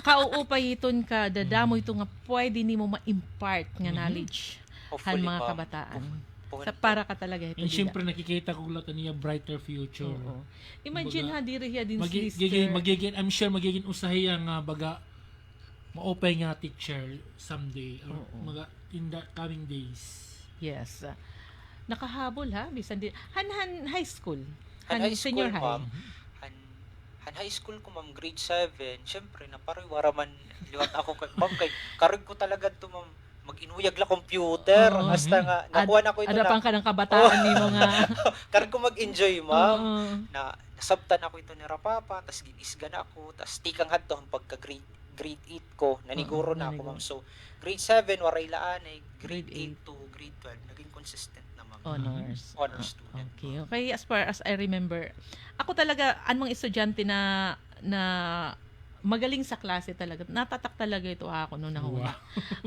Kauupayiton ka, dadamo ito nga pwede nimo ma-impart nga knowledge han Hopefully, mga ma'am. kabataan. Puhon Sa po. para ka talaga ito. And syempre nakikita ko lahat niya brighter future. Oo. Imagine Kumbaga, ha, diri hiya din magiging I'm sure magiging usahay ang baga maopay nga teacher someday or mga in the coming days. Yes. Nakahabol ha, bisan din. Han high school. Han high school, senior high. ma'am. Han high school ko ma'am, grade 7. Syempre, napariwara man liwat ako kay ma'am kay karig ko talaga to ma'am. Mag-inuyag la computer Oo. hasta nga nakuha na ko ito Ada pang na ka ng kabataan ni mga karig ko mag-enjoy ma'am. Oo. Nasabtan ako ito ni Rapapa, tas ginisgan ako, tas tikang hadto ang pagka grade 8 ko, naniguro na ako naniguro. ma'am. So, grade 7 waray laan ay grade Grade 8 to grade 12 naging consistent na ma'am. honors. Honors student. Okay. Okay, as far as I remember, ako talaga anong estudyante na magaling sa klase talaga. Natatak talaga ito ako noon nahuna.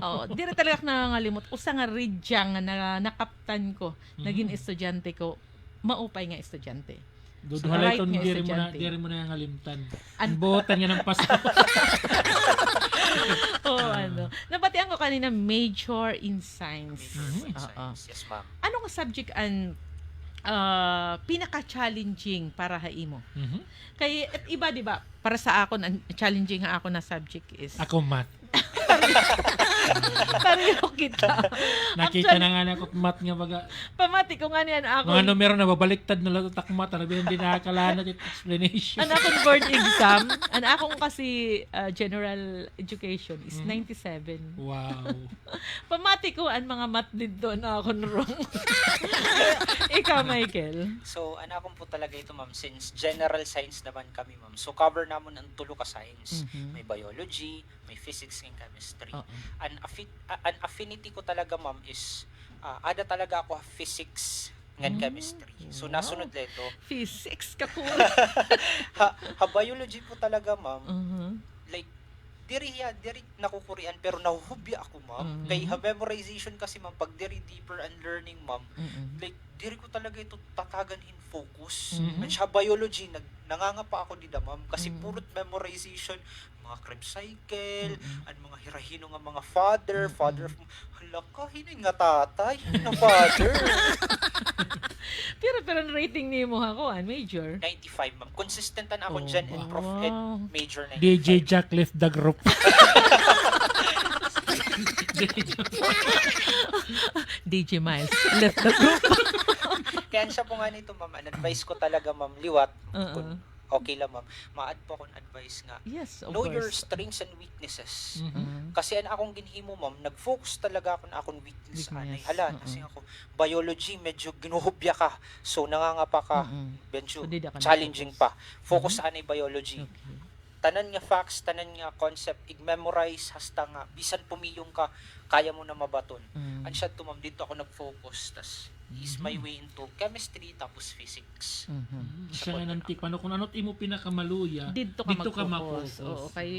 Oo, di rin talaga ako nangangalimot. Usa nga ridyang na nakaptan ko, naging estudyante ko, maupay nga estudyante. Duduhalay Right ton nga estudyante. diri mo na yung halimtan. Buotan nga ng paso. Nabatian ko kanina major in science. Major in Oo. science. Yes ma'am. Anong subject ang pinaka-challenging para haimo? Kay at iba 'di ba? Para sa ako ang challenging nga ako na subject is Ako math. pareho kita. Nakita na nga ako math nga baga. Pamati ko nga niyan ako. Mga numero na babaliktad na lang tak math, hindi nakakalanat yung explanation. Ang akong board exam, ang akong kasi general education is 97. Wow. Pamati ko ang mga math dito na ako wrong. Ikaw, Michael. So, akong po talaga ito, ma'am, since general science naman kami, ma'am. So, cover naman ang tulo ka science. May biology, may physics, and chemistry. Oo. An affinity ko talaga, ma'am, is ada talaga ako physics and chemistry. So, nasunod leto. Physics ka po. Biology po talaga, ma'am. Uh-huh. Like, diri nakukurian pero nahuhubya ako, ma'am. Kay memorization kasi, ma'am, pag diri deeper and learning, ma'am, like diri ko talaga ito tatagan in focus. At sa biology nanganga pa ako dida, ma'am, kasi purot memorization, mga Krebs cycle, at mga hirahino nga mga father hala ka hinay nga tatay na father. pero ang rating ni mo ako, major. 95, ma'am. Consistent an ako Oh, dyan and prof wow. ed major 95. DJ Jack left the group. DJ Miles left the group. Kaya siya po nga nito, ma'am, an advice ko talaga, ma'am, liwat. Kung okay lang, ma'am. Ma-add po akong advice nga. Yes, of Know your course. strengths and weaknesses. Mhm. Kasi akong ginhimo, ma'am, nag-focus talaga ako na akong weakness. Weakness, Hala, kasi ako, biology, medyo ginuhubya ka. So, nangangapa ka. Medyo So, di da ka challenging pa. Focus sa anay biology. Okay. Tanan nga facts, tanan nga concept, i-memorize, hasta nga, bisan pumiyong ka, kaya mo na mabaton. Ansya to, ma'am, dito ako nag-focus. Tas, is my way into chemistry, tapos physics. Siya nga nantik paano kung ano't imo pinakamaluya. Dito ka Dito ka mag-focus. ma-focus. Oo, kay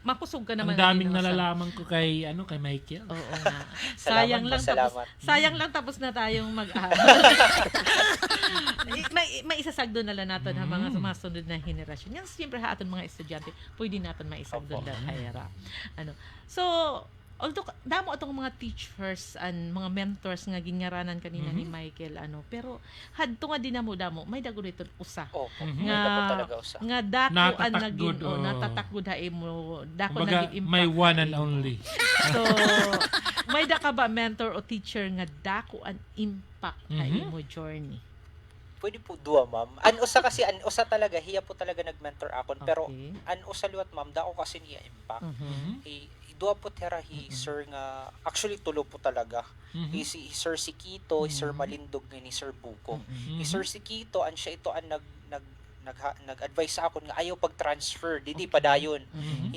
makusog ka Ang naman. daming na din, nalalaman ko kay Michael. Oo nga. Salamat po, Sayang salamat. lang tapos na tayong mag-aaral. may isasagdo na lang natin ang mga sumasunod na henerasyon. Yan siyempre aton mga estudyante, pwede natin maisagdo na kaya. So, although damo atong mga teachers and mga mentors nga gingaranan kanina ni Michael pero hadto nga dinamo may dago dito usa Opo, nga ganda po talaga usa. nga dako ang Natatakgod, naging oh. natatakgod ha mo dako Kumbaga, naging impact may one sa and imo. only. So, may da ka ba mentor o teacher nga dako an impact sa imo journey? Pwede po duwa, ma'am. An usa talaga, hiya po talaga nag-mentor akon. Pero, Okay. an usa liwat, ma'am, dako kasi niya impact. Duwa po tera sir nga, actually tulo po talaga. Si Sir Sikito, Sir Malindog, ni Sir Buko. Sir Sikito, an siya ito ang nag-advise sa akon nga ayaw pag-transfer, didi padayon.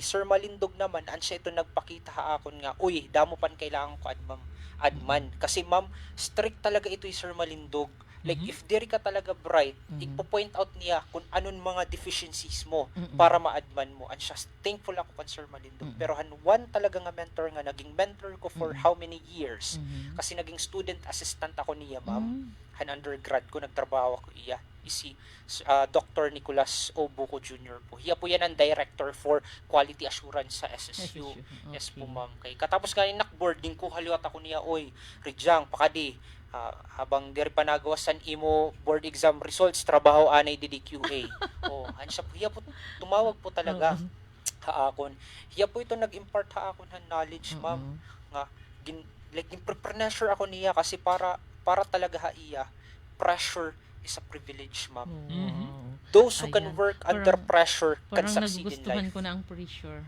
Sir Malindog naman, an siya ito nagpakita ha akon nga, uy, damo pan kailangan ko, ma'am, adman. Kasi ma'am, strict talaga ito yung Sir Malindog. Like, if diri ka talaga bright, ipo-point out niya kung anong mga deficiencies mo para ma-adman mo. And siya, thankful ako kan Sir Malindog. Pero one talaga nga mentor nga, naging mentor ko for how many years. Kasi naging student assistant ako niya, ma'am. Han undergrad ko, nagtrabaho ako iya. Si Dr. Nicolas Obuco Jr. po. Hiya po yan ang director for quality assurance sa SSU. Yes po, ma'am. Kay katapos nga boarding ko, haliwat ako niya, oy, Rijang, pakadi. Habang diri pa nagawasan imo board exam results, trabaho anay DDQA. Ano siya po, hiya po, tumawag po talaga haakon. Hiya po ito nag-impart haakon ng knowledge, ma'am. Nga, like, pressure ako niya kasi para talaga haiya, pressure is a privilege, ma'am. Those who can Ayan. work under pressure can Parang succeed in nagugustuhan life. ko na ang pressure.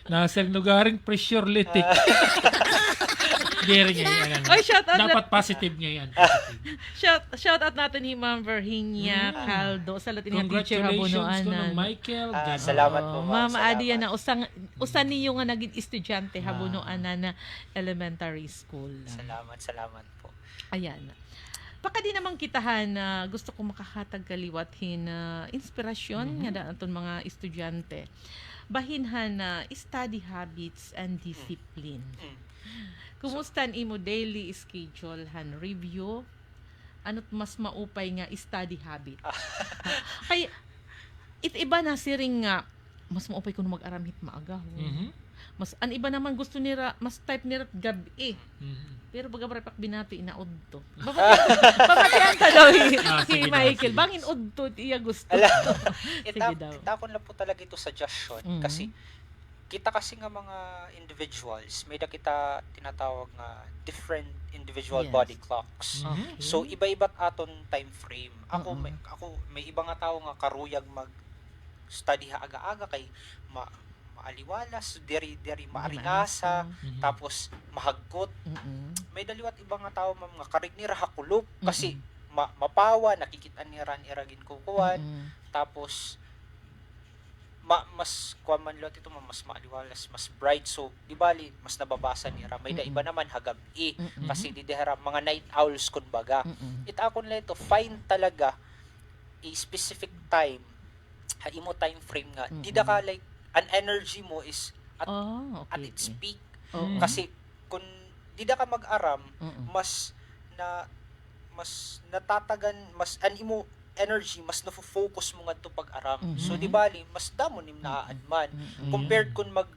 Nasa lugaring pressure litik. Gary niya yan. Oy, shout out Dapat positive niya yan. Positive. Shout out natin ni Ma'am Virginia Caldo sa Latin nga teacher Congratulations ko ng habunoanan. Michael. God Salamat po, Oh, ma'am. Ma'am Adi Salamat. yan na usan niyo nga naging estudyante habunoanan na elementary school. Salamat po. Ayan. Baka di naman kitahan na gusto ko makahatag kaliwathin na inspirasyon nga daton mga estudyante. Bahinhan na study habits and discipline. Kumusta imo daily schedule han review? Ano't mas maupay nga study habit? Kay iba na siring nga mas maupay kuno mag-aramit maagahon. Mas an iba naman gusto nira mas type nira gabi. Pero bagabra pak binato inaudto. Babatian ka daw si sige daw, Michael. sige. Bangin udto iya gusto. Sige daw. Itapon lang po talaga ito suggestion kasi kita kasi nga mga individuals, may da kita tinatawag nga different individual Yes. body clocks. Okay. So iba-iba aton time frame. Ako may iba nga tao nga karuyag mag study ha aga-aga kay maaliwalas, diri maaringasa, tapos mahagkot. May daliwat iba nga tao ma'am nga karig ni rahakulop kasi mapawa nakikita ni ran iragin kukuan tapos mas kuman lot ito mas maaliwalas, mas bright, so di bali mas nababasa nira. May da iba naman hagabi kasi di dihara mga night owls kumbaga. Itakon lang ito, find talaga a specific time imo time frame nga. Di da ka like an energy mo is at Okay. at its peak. Oo. Kasi kung di da ka mag-aram, mas natatagan, mas an imo energy mas nafo-focus mo nga to pag-aram. So di bali mas damo nim naaadman compared kun mag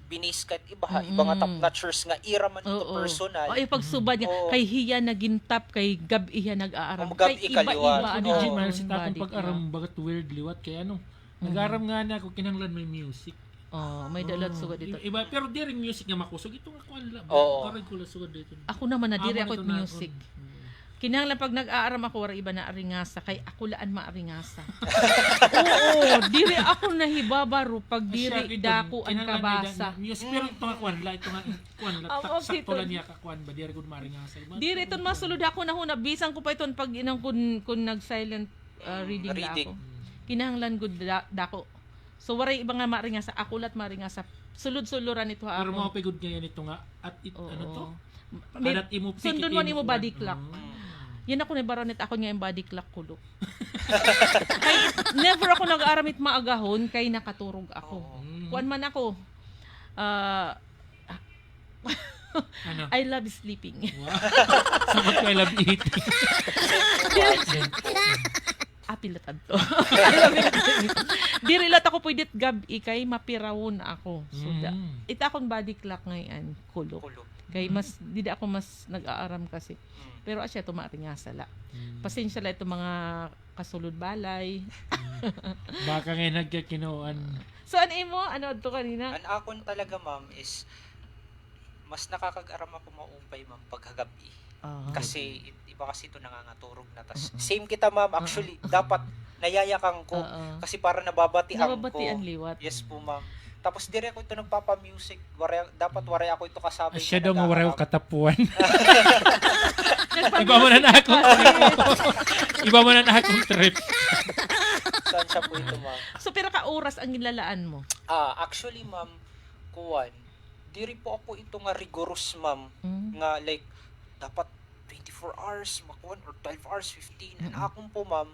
binis kat iba nga top notchers nga ira man ito personal. O pagsubad niya Oo. kay hiya nagintap kay gabi hiya nag-aaram. O, gabi kaliwat. ano Oo. Legit man si yung takong body pag-aram niya. bagat weird liwat kay ano. Nag-aram nga na ako kinahanglan may music. May dalat sugad dito. Iba pero di rin music nga makusog ito nga kuan lang. Oo. Karay ko lang sugad dito. Ako naman na dire Amo ako nito na- music. Kinahanglan pag nag-aaram ako wala iba na aringasa kay ako laan maaringasa. Oo, dire ako nahibabaro pag dire dako ang kabasa. Music pero ito nga kuan la ito nga kuan la Ang sakto opposite. lang niya ka kuan ba di rin gud maringa sa iba. Dire ton masulod ako na huna bisan ko pa iton pag inang kun nag-silent reading la Reading. ako. Kinahanglan gud dako. So waray iba nga maaringasa ako lat maaringasa. Sulod-suluran ito Pero ako. mo pigod ngayon ito nga at ano to? May- Adat imo sundon mo nimo body clock. Yan ako ni baronet ako nga yung body clock kulo. Kay never ako nag-aramit maagahon kay nakaturog ako. Kuan man ako. Ano? I love sleeping. Wow. Sabat ko I love eating. Apilatan to. Diri lat ako pwedit gabi kay mapirawon ako. So ita akong body clock ngayon kulo. Kulo. Kay mas di ako mas nag-aaram kasi. Pero asya tumating nga sala. Pasensya lang ito mga kasulod balay. Baka ngayon nagkakinoan. So ano imo? Ano to kanina? An akon talaga ma'am is mas nakakag-aram ako maupay ma'am paghagabi. Kasi iba kasi ito nangangaturog na tas same kita ma'am actually dapat nayayakang ko kasi para nababatian ko. Nababatian liwat. Yes po ma'am. Tapos dire ako ito nagpapa-music. Dapat waray ako ito kasabay. Siya na daw nga nag-aaram. waraw katapuan. Iba mo na akong trip. Iba mo na akong trip. Saan siya po ito ma'am? So pero ka oras ang nilalaan mo? Actually ma'am, kuwan, diri po ako ito nga rigorous, ma'am, nga like dapat 24 hours makuan or 12 hours 15. And akong po, ma'am,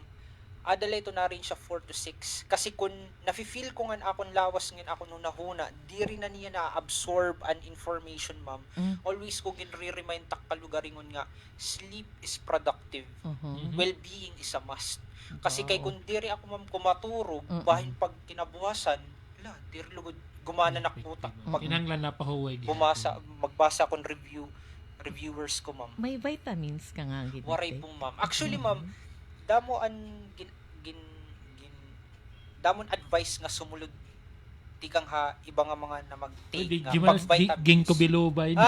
adala ito na rin siya 4 to 6. Kasi kung nafi-feel ko nga akong lawas ngin ako nung nahuna, di rin na niya na-absorb an information, ma'am. Always ko ginre-remind tak kalugaringon nga, sleep is productive. Well-being is a must. Kasi kay kung diri ako, ma'am, kumaturog, bahin pag kinabuhasan, diri lugod gumana na kutak. Pag Kinanglan na pahuway. magbasa akong reviewers ko, ma'am. May vitamins ka nga gid. Waray po, ma'am. Actually, ma'am, damo an damon advice nga sumulod tikang ha iba nga mga na mag-take nga pag-vitamins. Ging ko bilubay.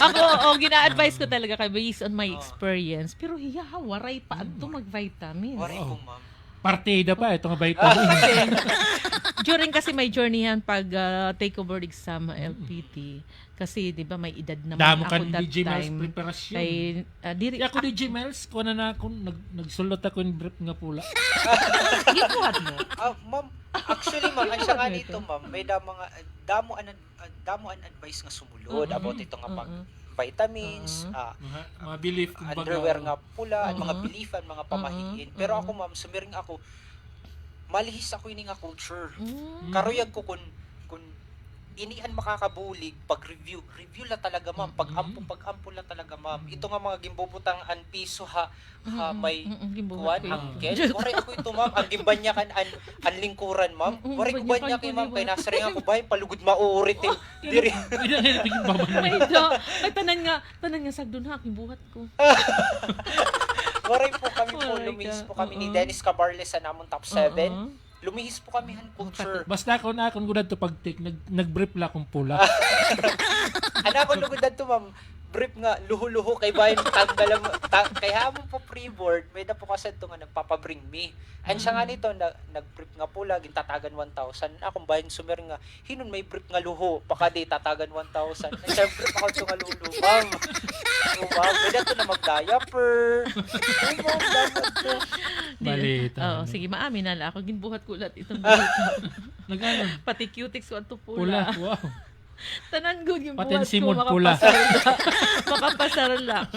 Ako, gina-advise ko talaga kay based on my experience. Pero hiya, waray pa adto mag-vitamins. Waray po, ma'am. Partida pa ito nga vitamin. During kasi may journey yan pag take over exam LPT. Kasi 'di ba may edad naman Damo ako kan that DJ Miles time. preparasyon. Kay diri Ako DJ Miles, kuha na ako, nagsulot ako yung brief nga pula. gibuhat mo. Ma'am, actually, ma'am, ang siya nga dito, ma'am, may damo an advice nga sumulod about ito nga pag vitamins, Mga belief, kumbaga. underwear nga pula, at mga belief, at mga pamahiin. Pero ako, ma'am, sumiring ako, malihis ako ini nga culture. Karuyag ko kung inian makakabulig pag review la talaga, ma'am, pag-ampo la talaga, ma'am. Ito nga mga gimbubutang an piso ha may kuwan ang ken. Oray ako ito, ma'am, ang gibanyakan an lingkuran, ma'am. Oray ko banya kay ma'am kay nasring ako bay palugod maurit diri. Medyo ay tanan nga sagdon ha buhat ko. Oray po kami po Oray lumihis ka. po kami ni Dennis Cabarles sa namon top 7. Lumihis po kami han culture. Basta ako na akong gudad to pag-take, nag-brief la akong pula. Ana ko lugod to, ma'am. Brief nga luho-luho kay bayan tanggal kay hamon po pre-board may da po kasi ito nga nagpapabring me. And siya nga nito nag-brief nga pula gintatagan 1,000. Akong bayan sumer nga hinon may brief nga luho pakadi tatagan 1,000. Siyempre pa ko nga luho, ma'am. Ma'am, pwede ito na mag-diaper. Ma'am, dapat to. Balita. Oo, sige, maamin na lang ako ginbuhat ko ulit itong buhat. Nagano? Pati cutics ko ato Pula. pula. Wow. Tanan ko yung Paten buhat ko Simon pula. makapasarla.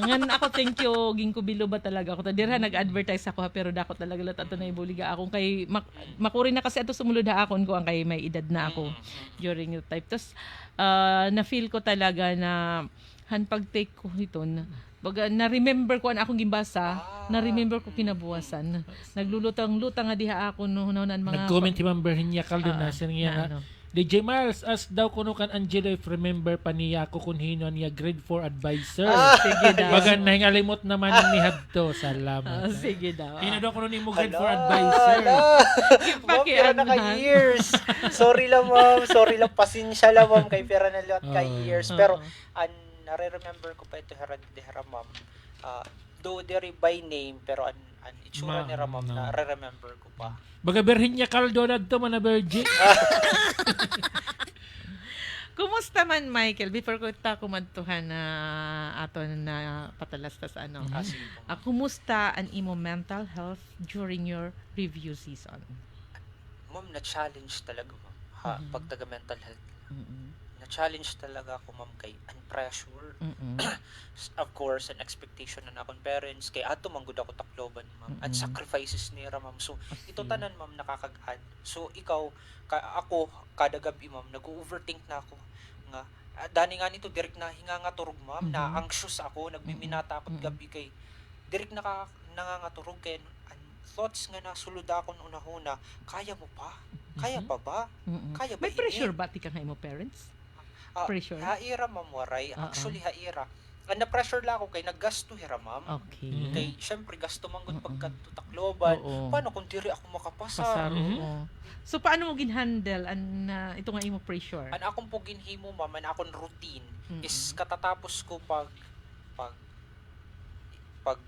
Ngan ako thank you ginko bilo ba talaga ako. Dirha nag-advertise ako ha, pero dako talaga lat ato na ibuliga akong kay makuri na kasi ato sumulod ha akon ko ang kay may edad na ako during the time. Tapos na-feel ko talaga na han pag-take ko ito baga na-remember ko an akong gimbasa, na-remember ko kinabuwasan. Naglulutang-lutang nga diha ako no nan mga Nag-comment si Ma'am Berhinya Caldona sa niya ano. DJ Miles, as daw kuno kan Angelo, if remember pa niya ako kung hino niya grade 4 advisor. Sige daw. Baga nahingalimot naman ni Hadto. Salamat. Sige daw. Hino daw kuno ni mo grade 4 advisor. Ma'am, pera na kay years. Sorry lang, ma'am. Sorry lang. Pasensya lang, ma'am. Kay pera na lot kay years. Pero, nare-remember ko pa ito, Hera, ma'am. Though they're by name, pero an itsura ni Ramam na nare-remember ko pa. Baga Berhinya Caldona to man na Virgin. Kumusta man, Michael? Before ko ta kumantuhan na aton na patalastas ano. Sige po. Kumusta ang imo mental health during your review season? Ma'am, na-challenge talaga, ma'am. Pag taga-mental health. Na-challenge talaga ako, ma'am, kay pressure. Of course, an expectation na akong parents. Kay ato, manggod ako takloban, ma'am. At sacrifices nira, ma'am. So, ito tanan, ma'am, nakakag-add. So, ikaw, ako, kada gabi, ma'am, nag-overthink na ako. Nga, dani nga nito, direct na hinga nga turog, ma'am. Na anxious ako, nagmiminata ako gabi kay direct nangangaturog kay thoughts nga nasulod ako nung una-una, kaya mo pa? Kaya pa ba? Kaya ba May pressure ba ti ka nga imo parents? Pressure? Haira, ma'am, waray. Actually, haira. Na-pressure lang ako kay naggasto, hira, ma'am. Okay. Kay, syempre, gasto manggod pagkatutakloban. Oo. Paano kung diri ako makapasa? Pasar, oo. So, paano mo ginhandle ito nga imo pressure? An akong po ginhimo, ma'am, an akong routine is katatapos ko pag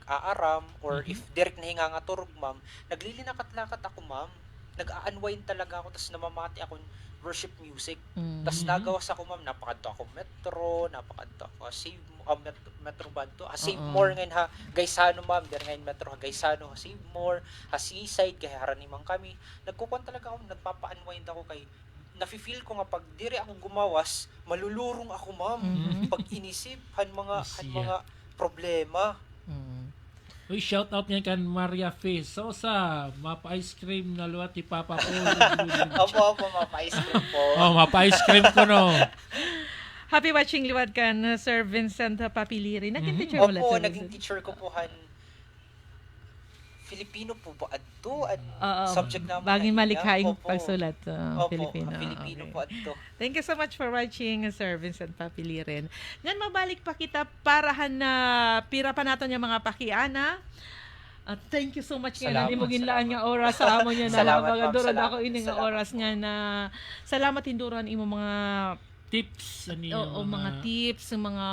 aaram or if direct na hinga nga turog, ma'am, naglilinakat-lakat ako, ma'am. Nag-a-unwind talaga ako, tapos namamati ako worship music. Tapos nagawas ako, ma'am, napakadto ako metro, napakadto ako metro ba to? Save more ngayon ha, Gaisano, ma'am, der ngayon metro ha, Gaisano, save more, seaside, kaya haranimang kami. Nagkukuhan talaga ako, nagpapa-unwind ako kay nafi-feel ko nga pag dire ako gumawas, malulurong ako, ma'am. Pag inisip han mga problema. Uy, shout out niya kan Maria Face. Sosa, mapa-ice cream na luwat ni Papa ko. Opo, mapa-ice cream po. Oh, mapa-ice cream ko no. Happy watching liwat kan Sir Vincent Papiliri. Naging teacher ulit. Opo, Sir naging Vincent. teacher ko po han Filipino po ba adto? Oo, Subject naman baging na malikhaing Opo. pagsulat. Opo, Filipino. Filipino Okay. po adto. Thank you so much for watching, Sir Vincent Papilirin. Ngan mabalik pa kita parahan na pira pa naton yung mga pakiana. At thank you so much nga Salamat, na mo ginlaan nga oras sa amo niya na Salamat, mga ma'am. durod Salamat, ako ini nga salamat oras po. nga na salamat hinduran imo mga Tips ani mga tips, mga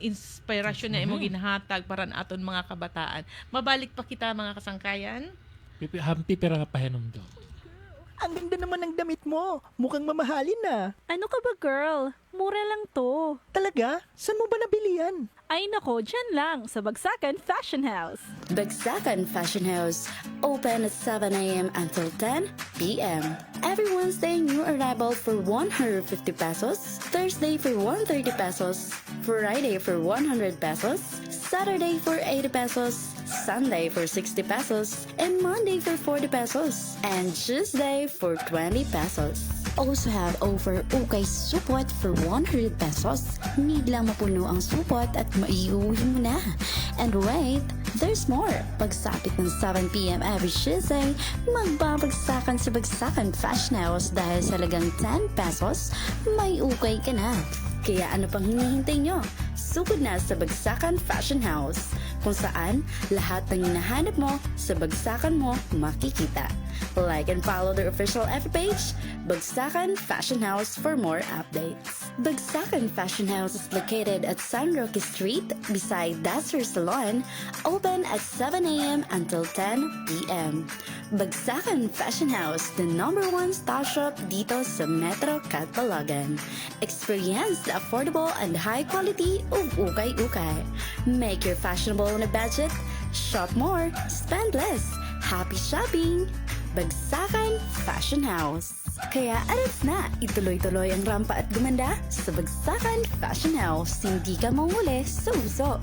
inspirasyon na imo ginhatag para aton mga kabataan. Mabalik pa kita mga kasangkayan. Hampi pera nga pahinom do. Ang ganda naman ng damit mo. Mukhang mamahalin na. Ano ka ba, girl? Mura lang to. Talaga? Saan mo ba nabili yan? Ay nako, dyan lang sa Bagsakan Fashion House. Bagsakan Fashion House, open at 7 a.m. until 10 p.m. Every Wednesday, new arrival for 150 pesos, Thursday for 130 pesos, Friday for 100 pesos, Saturday for 80 pesos, Sunday for 60 pesos, and Monday for 40 pesos, and Tuesday for 20 pesos. Also have over ukay supot for 100 pesos. Need lang mapuno ang supot at maiuwi mo na. And wait, there's more. Pagsapit ng 7 p.m. every Tuesday, magbabagsakan sa Bagsakan Fashion House dahil sa lagang 10 pesos, may ukay ka na. Kaya ano pang hinihintay nyo? Sugod na sa Bagsakan Fashion House, kung saan lahat ng hinahanap mo sa bagsakan mo makikita. Like and follow their official FB page, Bagsakan Fashion House, for more updates. Bagsakan Fashion House is located at San Roque Street beside Dasher Salon, open at 7 a.m. until 10 p.m. Bagsakan Fashion House, the #1 style shop dito sa Metro Catbalogan. Experience the affordable and high quality of ukay-ukay. Make your fashionable on a budget. Shop more, spend less. Happy shopping! Bagsakan Fashion House. Kaya alis na, ituloy-tuloy ang rampa at gumanda sa Bagsakan Fashion House. Hindi ka mahuli sa uso.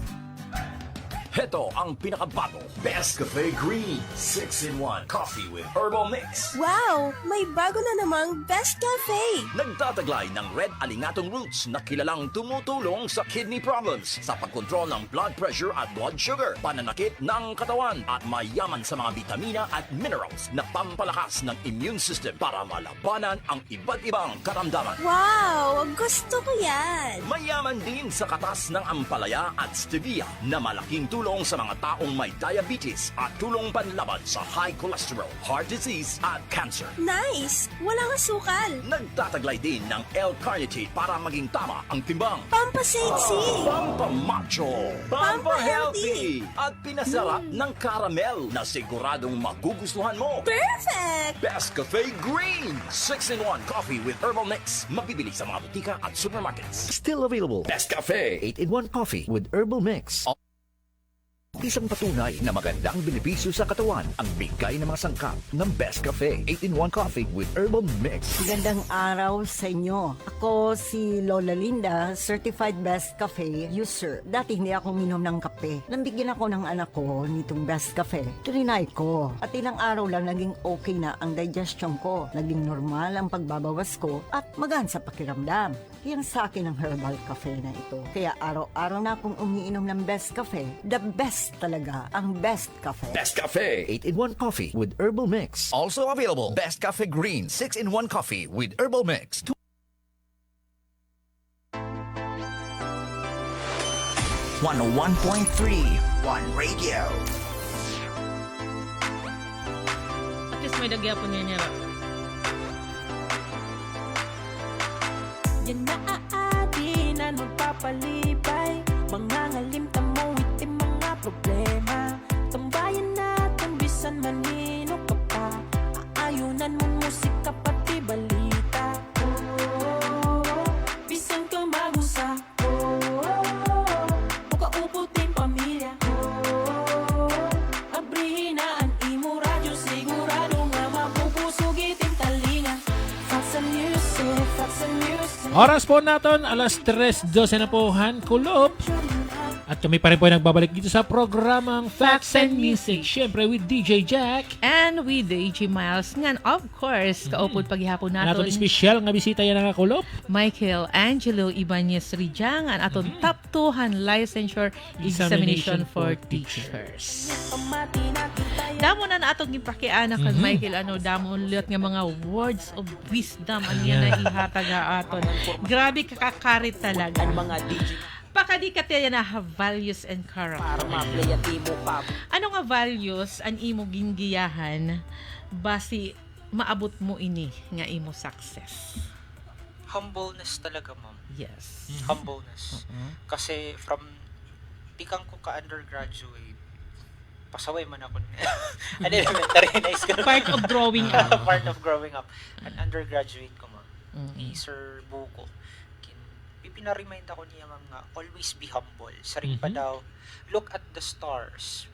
Heto ang pinakabago, Best Cafe Green 6-in-1 Coffee with Herbal Mix. Wow! May bago na namang Best Cafe! Nagtataglay ng red alingatong roots na kilalang tumutulong sa kidney problems, sa pagkontrol ng blood pressure at blood sugar, pananakit ng katawan, at mayaman sa mga vitamina at minerals na pampalakas ng immune system para malabanan ang iba't ibang karamdaman. Wow! Gusto ko yan! Mayaman din sa katas ng ampalaya at stevia na malaking tulong sa mga taong may diabetes at tulong panlaban sa high cholesterol, heart disease at cancer. Nice! Walang asukal! Nagtataglay din ng L-carnitine para maging tama ang timbang. Pampasexy! Pampamacho! Pampahealthy! At pinasarap ng caramel na siguradong magugustuhan mo. Perfect! Best Cafe Green 6-in-1 Coffee with Herbal Mix. Mabibili sa mga butika at supermarkets. Still available. Best Cafe. 8-in-1 coffee with herbal mix. Isang patunay na magandang benepisyo sa katawan ang bigay ng mga sangkap ng Best Cafe 8-in-1 coffee with herbal mix. Magandang araw sa inyo. Ako si Lola Linda, Certified Best Cafe user. Dati hindi ako minom ng kape. Nambigyan ako ng anak ko nitong Best Cafe. Trinay ko. At ilang araw lang naging okay na ang digestion ko. Naging normal ang pagbabawas ko at magaan sa pakiramdam. Yan sa akin ang herbal cafe na ito. Kaya araw-araw na akong umiinom ng Best Cafe. The best talaga ang Best Cafe. Best Cafe. 8-in-1 coffee with herbal mix. Also available. Best Cafe Green 6-in-1 coffee with herbal mix. 101.3 One Radio. At least may dagyapon niya niya. Yan na aatin na magpapalibay. Mga ngalim tamo itim mga problema. Tambayan natin bisan manino ka pa. Aayunan mo musika pati balita. Bisan ka magusa. Ukauputin pamilya. Abrihin na ang imo radyo. Sigurado nga mapupusog itim talinga. Falsa news Oras po natin, alas 3:12 na po, Kulop. At kami pa rin po ay nagbabalik dito sa programang Facts and Music. Siyempre with DJ Jack. And with DJ Miles. Ngan, of course, kaupod paghihapon natin. Naton special nga bisita yan ang Kulop. Michael Angelo Ibanez Rijang, ang aton top 2 licensure examination for teachers. Damo na atong gipakiana kag Michael, damo liot nga mga words of wisdom ang yan na ihatag aton. Grabe kakakarit talaga. Mga DJ Pakadi ka tayo na values and character. para ma-play at imo pa. Ano nga values ang imo ginggiyahan basi maabot mo ini nga imo success? Humbleness talaga, ma'am. Yes. Humbleness. Kasi from pikang ko ka-undergraduate, pasaway man ako. An elementary high school. Part of growing up. Part of growing up. An undergraduate ko, ma'am. Ni Sir Buko. Pinaremind ako niya, ma'am, nga always be humble. Saring pa daw, look at the stars,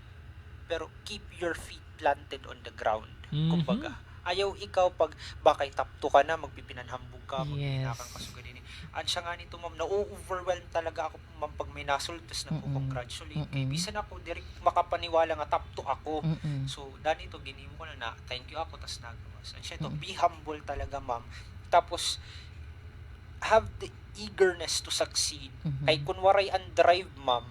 pero keep your feet planted on the ground. Kumbaga, ayaw ikaw pag bakay tapto ka na, magpipinanhambog ka, magpipinakang kasugan din. At siya nga nito, ma'am, na-overwhelm talaga ako, ma'am, pag may nasultas na po congratulate. Kaya bisan ako, direct makapaniwala nga tapto ako. So, dahil ito, ginimo ko na thank you ako, tas nagawas. At siya ito, be humble talaga, ma'am. Tapos, have the eagerness to succeed. Kay kun waray ang drive, ma'am,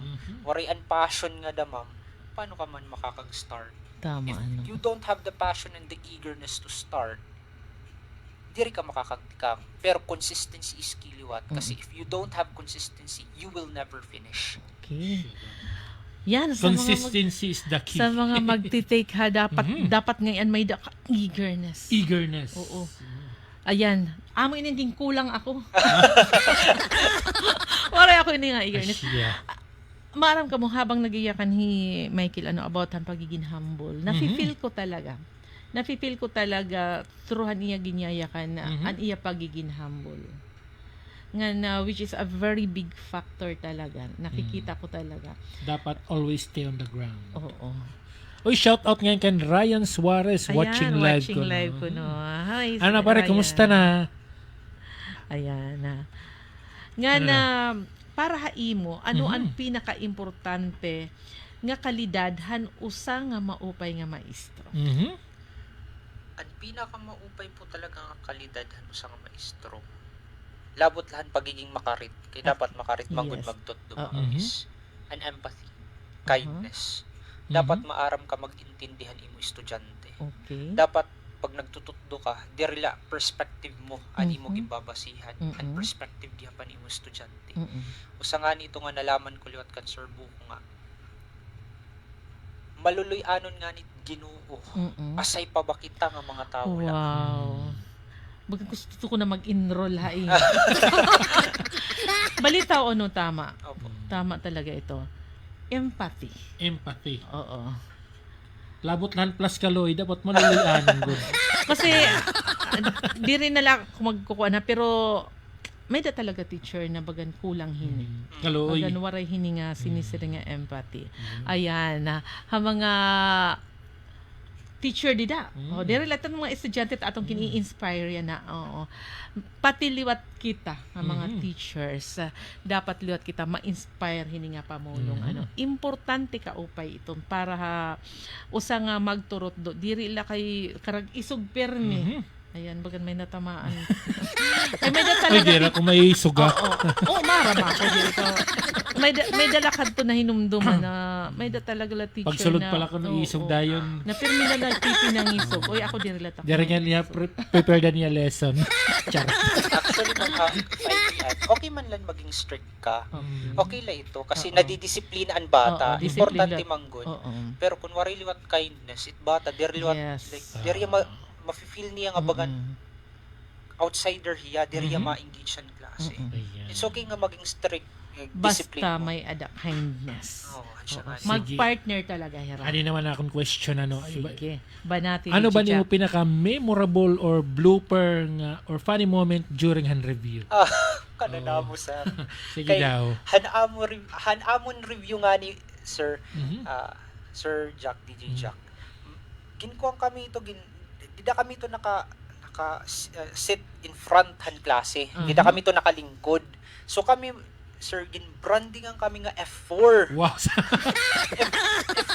waray ang passion nga da, ma'am, paano ka man makakag-start? Tama, If you don't have the passion and the eagerness to start, diri ka makakagtikang. Pero consistency is kiliwat. Kasi if you don't have consistency, you will never finish. Okay. Yan, sa Consistency is the key. Sa mga magti-take ha, dapat ngayon may eagerness. Eagerness. Oo. Ayan. Amo ininding kulang ako. Waray ako ini nga eagerness. Yeah. Maram ka mo habang nagiyakan ni Michael about ang pagiging humble. Nafi-feel ko talaga. Nafi-feel ko talaga through niya ginyayakan na an iya pagiging humble. Nga which is a very big factor talaga. Nakikita ko talaga. Dapat always stay on the ground. Oo. Uy, shout out ngayon kay Ryan Suarez watching live ko. No. Hi, ano pare, kumusta na? Ayan na. Nga na, para haimo, ano ang pinaka-importante nga kalidadhan usa nga maupay nga maestro? Ang pinaka-maupay po talaga nga kalidadhan usa nga maestro. Labot lahan pagiging makarit. Kaya dapat makarit manggod magtutdo is an empathy, kindness. Dapat maaram ka mag-intindihan imo estudyante. Okay. Dapat pag nagtutudlo ka, dirila perspective mo ang imo gibabasihan, ang perspective diha pa nimo estudyante. Usa nga nito nga nalaman ko liwat kan Sir Buko nga. Maluluy-anon nga ni Ginoo. Asay pa ba kita nga mga tao lang. Wow. Gusto ko na mag-enroll Balita o no, tama. Opo. Tama talaga ito. Empathy. Oo. Labot lan plus kaloy, dapat maluluyanan gud. Kasi di rin nala magkukuha na, pero may da talaga teacher na bagan kulang hini. Kaloy. Bagan waray hini nga sinisiri nga empathy. Ayan na mga teacher dida. Diri latan mga estudyante atong kini-inspire yan na. Oo. Pati liwat kita ang mga teachers. Dapat liwat kita ma-inspire hini nga pamulong importante ka upay iton para usa nga magturot do diri ila kay karag isog permi. Ayan, bagan may natamaan. Ay, may talaga. Ay, dira ko may suga. Oo, marama ako dito. May dalakad to na hinumduman na may talaga la teacher pagsulod na. Pagsulod pala ko ng isog dayon. Na pirmi na nagpipi ng isog. Oy, ako din rilata. Dira niya prepare na niya lesson. Charot. Actually, okay man lang maging strict ka. Okay la ito kasi nadidisiplina ang bata. Importante manggod. Pero kung wari liwat kindness, it bata diri liwat diri mafi-feel niya nga bagan outsider hiya diri ma-engage sa klase. It's okay nga maging strict discipline. Basta may kindness. Sige. Mag-partner talaga, Hero. Ano naman akong question, ano? Sige. Banati. Ano ba niyo pinaka-memorable or blooper nga or funny moment during hand review? Kananamo sa. Sige daw. Hanamon review nga ni Sir Sir Jack, DJ Jack. Ginkuang kami ito, dida kami ito sit in front han klase. Kita kami to nakalingkod. So kami, sir, ginbrandingan kami nga F4. Wow.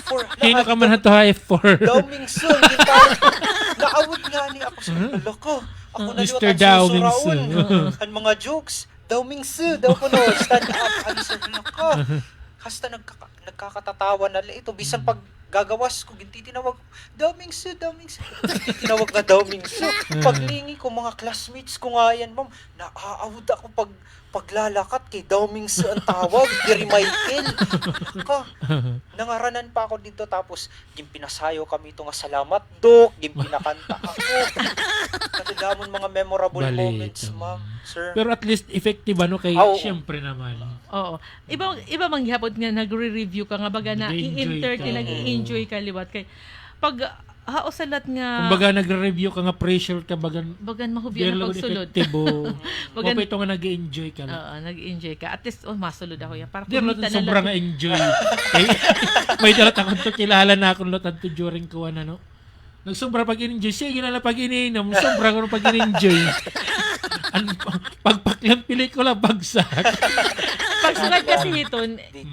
F4. Hino ka man to ha F4. Dawmingson. Naawit nga ni ako sa loko. Ako na Mr. liwat ang Dawmingson. susuraon. Ang mga jokes. Dawmingson. Daw po no. Stand up. Ang sir, loko. Hasta nagkakatatawa na ito. Bisan pag gagawas ko, tinawag, Dawmingson. Tinawag na Dawmingson. Paglingi ko, mga classmates ko nga yan, ma'am, naaawad ako paglalakat kay Dawmingson ang tawag, Gary Michael. Nangaranan pa ako dito, tapos pinasayo kami ito nga salamat, Dok, pinakanta ako. Katidamon mga memorable moments, ma'am, sir. Pero at least effective kay siyempre naman. Oo. Iba manghihapon nga nagre-review ka nga baga na i-entertain, nag-i-enjoy ka liwat kay pag haosalat nga kumbaga nagre-review ka nga pressure ka bagan mahubyan na pagsulod. Bagan ito nga nag-enjoy ka. Oo, nag-enjoy ka. At least masulod ako yan para kumita na sobrang enjoy. May dalat akong to kilala na akong lotan to during ko no. Nagsobra pag in-enjoy. Sige na lang pag iniinom. Sobra ko pag in-enjoy. Pagpaklang pelikula, bagsak. Pagsulat kasi ito,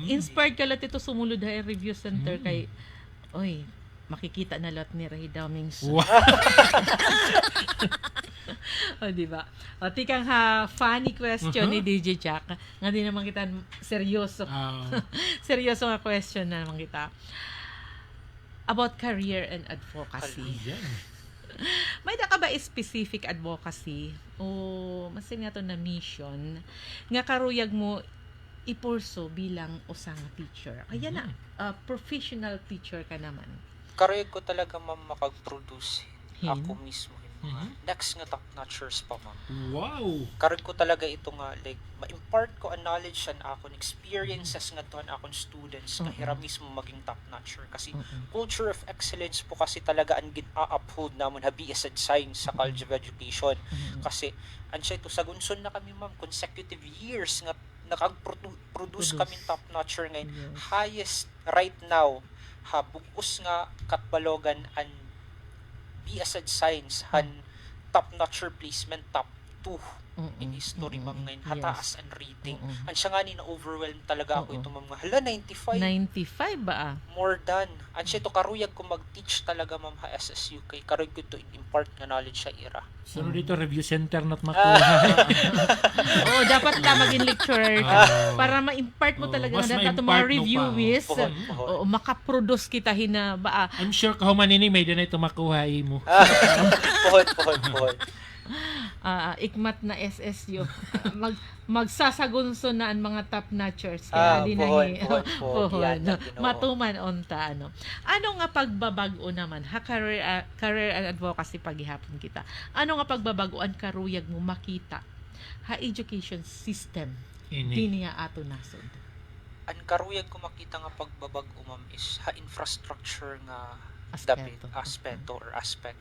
inspired ka lang ito sumulod ha review center kay, oy, makikita na lot ni Ray Dawmingson. Wow. O, diba? O, tikang funny question ni DJ Jack. Nga di naman kita seryoso. Seryoso nga question na naman kita. About career and advocacy. May ka ba specific advocacy o masin nga to na mission nga karuyag mo ipurso bilang usang teacher? Kaya na, professional teacher ka naman. Karuyag ko talaga, ma'am, makag-produce ako mismo. Next nga top-notchers pa, ma'am. Wow! Karuyag ko talaga ito nga, like, ma-impart ko ang knowledge and akong experiences nga doon akong students nga hira mismo maging top-notcher. Kasi culture of excellence po kasi talaga ang gina-uphold naman habi asad science sa College of Education. Kasi, ansya ito, sa gunson na kami, ma'am, consecutive years nga nakag-produce kami top-notcher ngayon. Highest right now, bukos nga katbalogan and BSed Science han top-notcher placement top 2 in history, ma'am, ngayon. Hataas ang rating. Ang siya nga ni na-overwhelmed talaga ako ito, ma'am. Hala, 95. 95 ba? More than. Ang siya ito, karuyag ko mag-teach talaga, ma'am, ha SSU. Kay karuyag ko ito impart nga knowledge sa ira. So, dito, review center not makuha. Oo, dapat ka maging lecturer ka. Para ma-impart mo talaga na dapat mga reviewees. Oo, makaproduce kita hina ba? I'm sure kahumanini may din ito makuha mo. Pohon. Ikmat na SSU. Magsasagunso na ang mga top-notchers. Kaya pohon. Matuman onta. Ano nga pagbabago naman? Career and advocacy paghihapon kita. Ano nga pagbabago ang karuyag mo makita? Education system. Diniya ato nasod. Ang karuyag ko makita nga pagbabago, ma'am, is infrastructure nga aspect.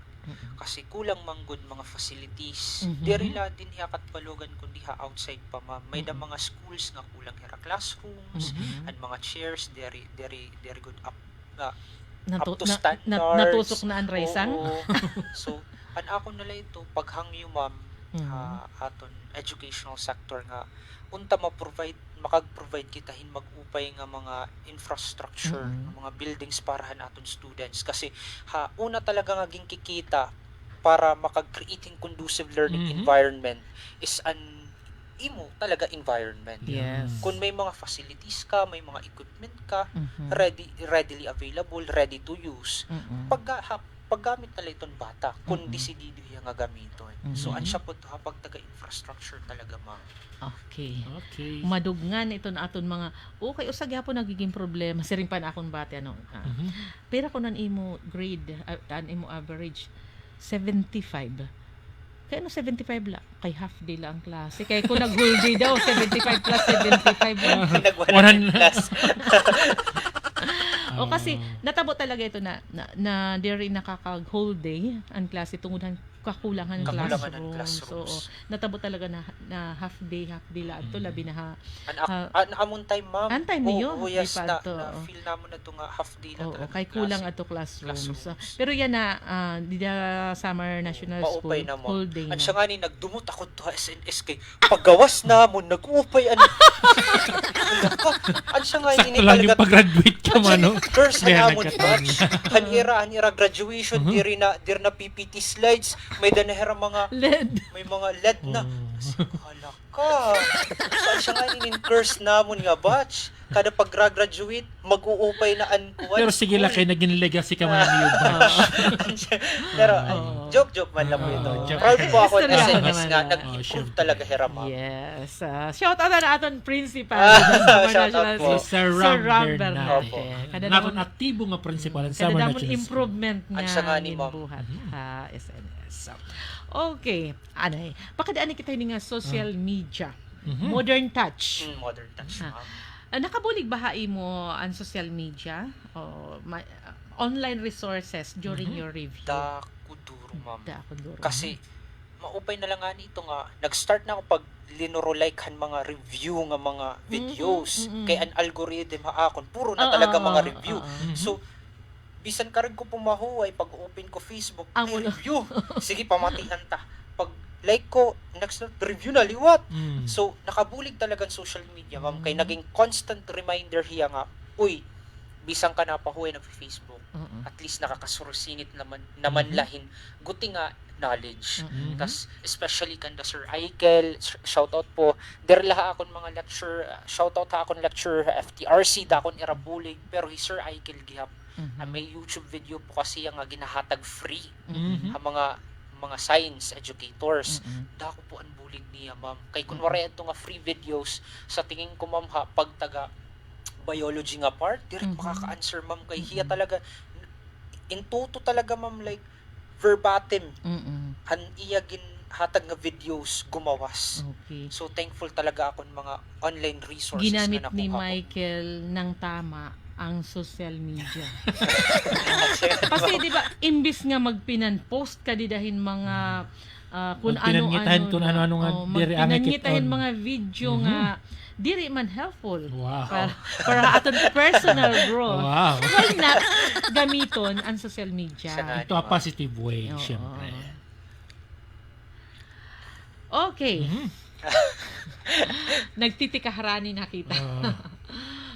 Kasi kulang manggod mga facilities. Diri la din hiakat balugan kundi outside pa, ma'am. May da mga schools nga kulang hira classrooms and mga chairs very good up to standards. Natusok na ang raisang. So, ako nila ito paghangyo, ma'am, aton educational sector nga unta makag-provide kita mag-upay nga mga infrastructure, mga buildings para aton students. Kasi una talaga nga kikita para makag-creating conducive learning environment is an imo talaga environment. Yes. Kung may mga facilities ka, may mga equipment ka, readily available, ready to use. Paggamit na itong bata, kung disidido yung nga gamiton. So, ansya po ito pag taga-infrastructure talaga, ma'am. Okay. Madugnan ito na aton mga, okay, usag po nagiging problema. Siring pa na akong bati, pero kung nan imo grade, imo average, 75. Kaya 75 lang. Kay half day lang ang klase. Kaya kung nag-whole day daw, 75 plus 75 lang. Nag-100 plus. Kasi natabo talaga ito na diri nakaka-whole day ang klase tungod kakulangan Kakulangan ng classrooms. So, natabo talaga na half day la ato labi na Amon time, ma'am. Antay niyo, yes, di pa to. feel namo na to nga half day lang Oo, talaga kay ang kulang klase. ato classrooms. Classrooms. Pero yan na di da Summer National School Maupay na mo. whole day At na. siya nga ni, nagdumot ako to SNS kay paggawas na mo, nag-upay, At siya nga Sakto lang yung pag-graduate ka man, no? Curse Kaya na mo, nagkataon batch. Hanira graduation, diri na PPT slides, may danahera mga LED. may mga LED na. Hala ka. Saan siya nga in-curse namon nga batch. Kada pag-graduate, mag-uupay na ankuan. Pero sige lang, kay naging legacy ka man yung batch. Pero joke man lang po ito. joke. Proud po ako Gusto na lang SNS naman nga, na. nag-improve talaga Hiramam. Yes. Shout out na aton principal. Shout out po. Si Sir Ram Bernate. Opo. Kada Nakon damon aktibo nga principal sa kada Summer damon National School. improvement Ang nga sanga ni ma'am. buhat SNS. So, okay. Anay, pakadaan kita ni nga social media. Modern touch. Modern touch, ma'am. Nakabulig bahai mo ang social media o online resources during your review? Da kuduro, ma'am. Da kuduro. Kasi, maupay na lang nga nito nga, nag-start na ako pag linuro-likehan mga review nga mga videos. Kay an algorithm haakon, puro na talaga mga review. So, bisan ka rin ko pumahuay, pag open ko Facebook, Ang ay review. Sige, pamatihan ta. Pag like ko, next review na liwat. So, nakabulig talaga ang social media, ma'am. Kay naging constant reminder hiya nga, uy, bisang ka na pahuay na Facebook. At least nakakasurusingit naman lahin. Guti nga, knowledge. Tas, especially kanda Sir Aikel, shoutout po. Der laha akon mga lecture, shoutout ha akon lecture FTRC, da akon irabulig. Pero Sir Aikel gihap. May YouTube video po kasi yung ginahatag free. Ang mga science educators. Dako po ang bulig niya, ma'am. Kay kunwari ito nga free videos, sa tingin ko, ma'am, pag taga biology nga part, direct makaka-answer, ma'am. Kay hiya talaga, in toto talaga, ma'am, like, verbatim. Han iya hatag nga videos gumawas. Okay. So, thankful talaga ako ng mga online resources Ginamit na nakuha ni ko. Michael ng tama ang social media. Kasi di ba imbis nga magpinan-post ka didahin mga kung Magpinangitahin kung ano-ano nga diri ang magpinangitahin ikiton. mga video nga diri man helpful Wow. para aton personal growth. Wow. Why not gamiton ang social media? Ito a positive way, Oo. syempre. Okay. Nagtitikaharani na kita.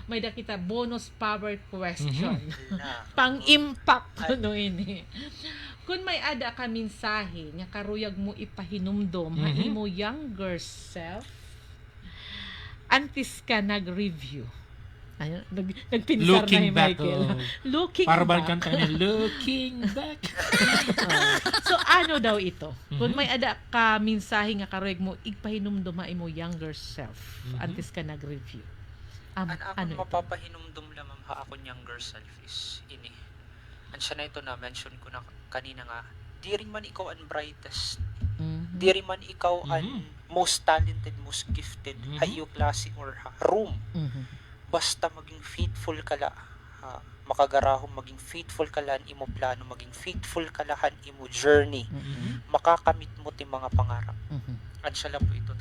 May nakita bonus power question. Pang-impact no ini. Kung may ada ka mensahe nga karuyag mo ipahinumdom ha imo younger self antes ka nag-review. Ayun, nagpinsar na Looking ni back. Michael. Looking Para ba back. kanta niya, looking back. So ano daw ito? Kung may ada ka mensahe nga karuyag mo ipahinumdom ha imo younger self antes ka nag-review. Ang Ano ito? mapapahinumdum lamang ha akong younger self is ini. Ang siya na ito na mention ko na kanina nga, di rin man ikaw ang brightest. Di rin man ikaw ang most talented, most gifted, hayo klase or room. Basta maging faithful ka la, makagarahom maging faithful ka lan imo plano, maging faithful ka lahan imo journey. Makakamit mo ti mga pangarap. At siya lang po ito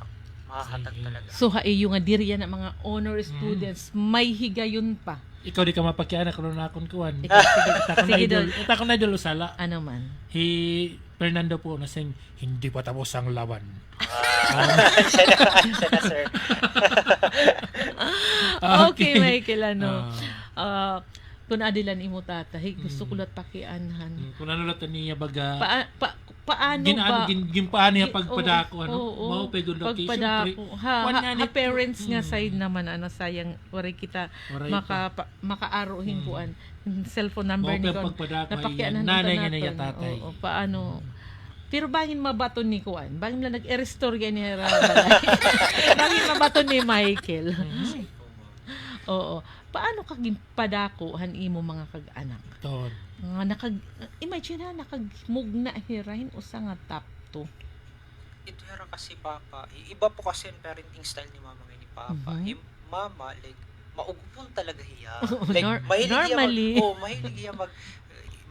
mahahatag talaga. So haiyo nga diri yan ang mga honor students may higayon pa. Ikaw di ka mapakiana kung na akong kuwan. Ikaw, sige, sige, Ito ako na idol usala. Ano man? Fernando po na saying, hindi pa tapos ang laban. Siya na, sir. Okay, Michael, ano. Kung adilan imo tatay, gusto ko lang pakianhan. Kung ano lang niya baga, paano ba? Gimpaano niya pagpadako, ano? Oo, Mau pegod location. pagpadako. Parents nga side naman, ano, sayang, wari kita makaaruhin kuan. Cellphone number ni ko. Napakianan nanay nga niya tatay. Oo, paano? Pero bangin mabaton ni kuan. Bangin lang nag-restore ni Hera. Bangin mabaton ni Michael. Oo. Paano ka gimpadako imo mga kag-anak? Ton. Imagine na nakagmugna hirahin usa nga top 2. Ito hera kasi papa, iba po kasi ang parenting style ni mama ngayon ni papa. Yung mama like maugpon talaga hiya. Like mahilig normally. mahilig hiya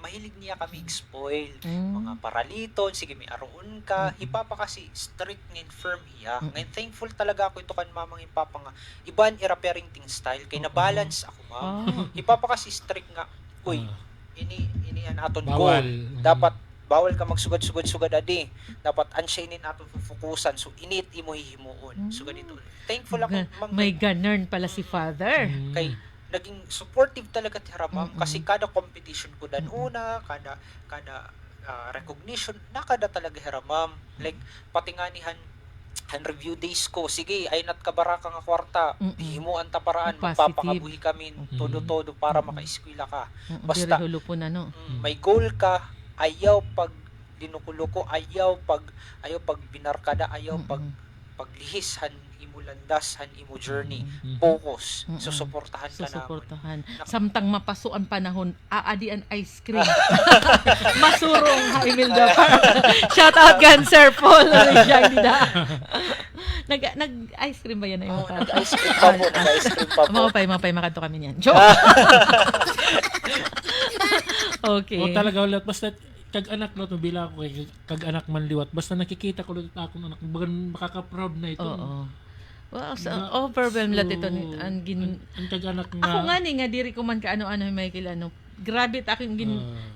mahilig niya kami spoil. Mm. Mga paraliton, sige may aroon ka. Hipapa kasi strict and firm hiya. Ngayon thankful talaga ako ito kan mamang hipapa nga. Iban ira parenting style kay na-balance ako ma'am. Hipapa kasi strict nga. Uy, ini an aton Bawal. goal. Dapat bawal ka magsugad-sugad adi. Dapat ansya inin aton fokusan. So init imo hihimuon. So ganito. Thankful ako ma'am. May ganern pala si father. Kay naging supportive talaga ti Ma'am kasi kada competition ko dan una, kada recognition nakada talaga Ma'am. Like pati nga nihan review days ko, sige ay nat kabaraka nga kwarta, himuan ta paraan, magpapakabuhi kami todo para makaeskwela ka. Basta Diri po na no. may goal ka, ayaw pag dinukulo ko, ayaw pag binarkada, ayaw pag paglihis han imo landas han imo journey, focus, susuportahan ka na. Susuportahan. Samtang mapaso ang panahon, aadi ang ice cream. Masurong ha Imelda. Shout out gan Sir Paul. Nag-ice cream ba yan? Nag-ice cream pa po. Nag-ice cream pa po. Mapay makadto kami niyan. Joke. Okay. O talaga ulit, basta kag-anak no, bila ako kay kag-anak man liwat, basta nakikita ko ulit akong anak, bagan makaka-proud na ito. Oo. Wow, so overwhelmed lahat ito. Ang kag-anak nga. Ako nga ni, nga diri ko man kaano-ano, Michael, grabe at aking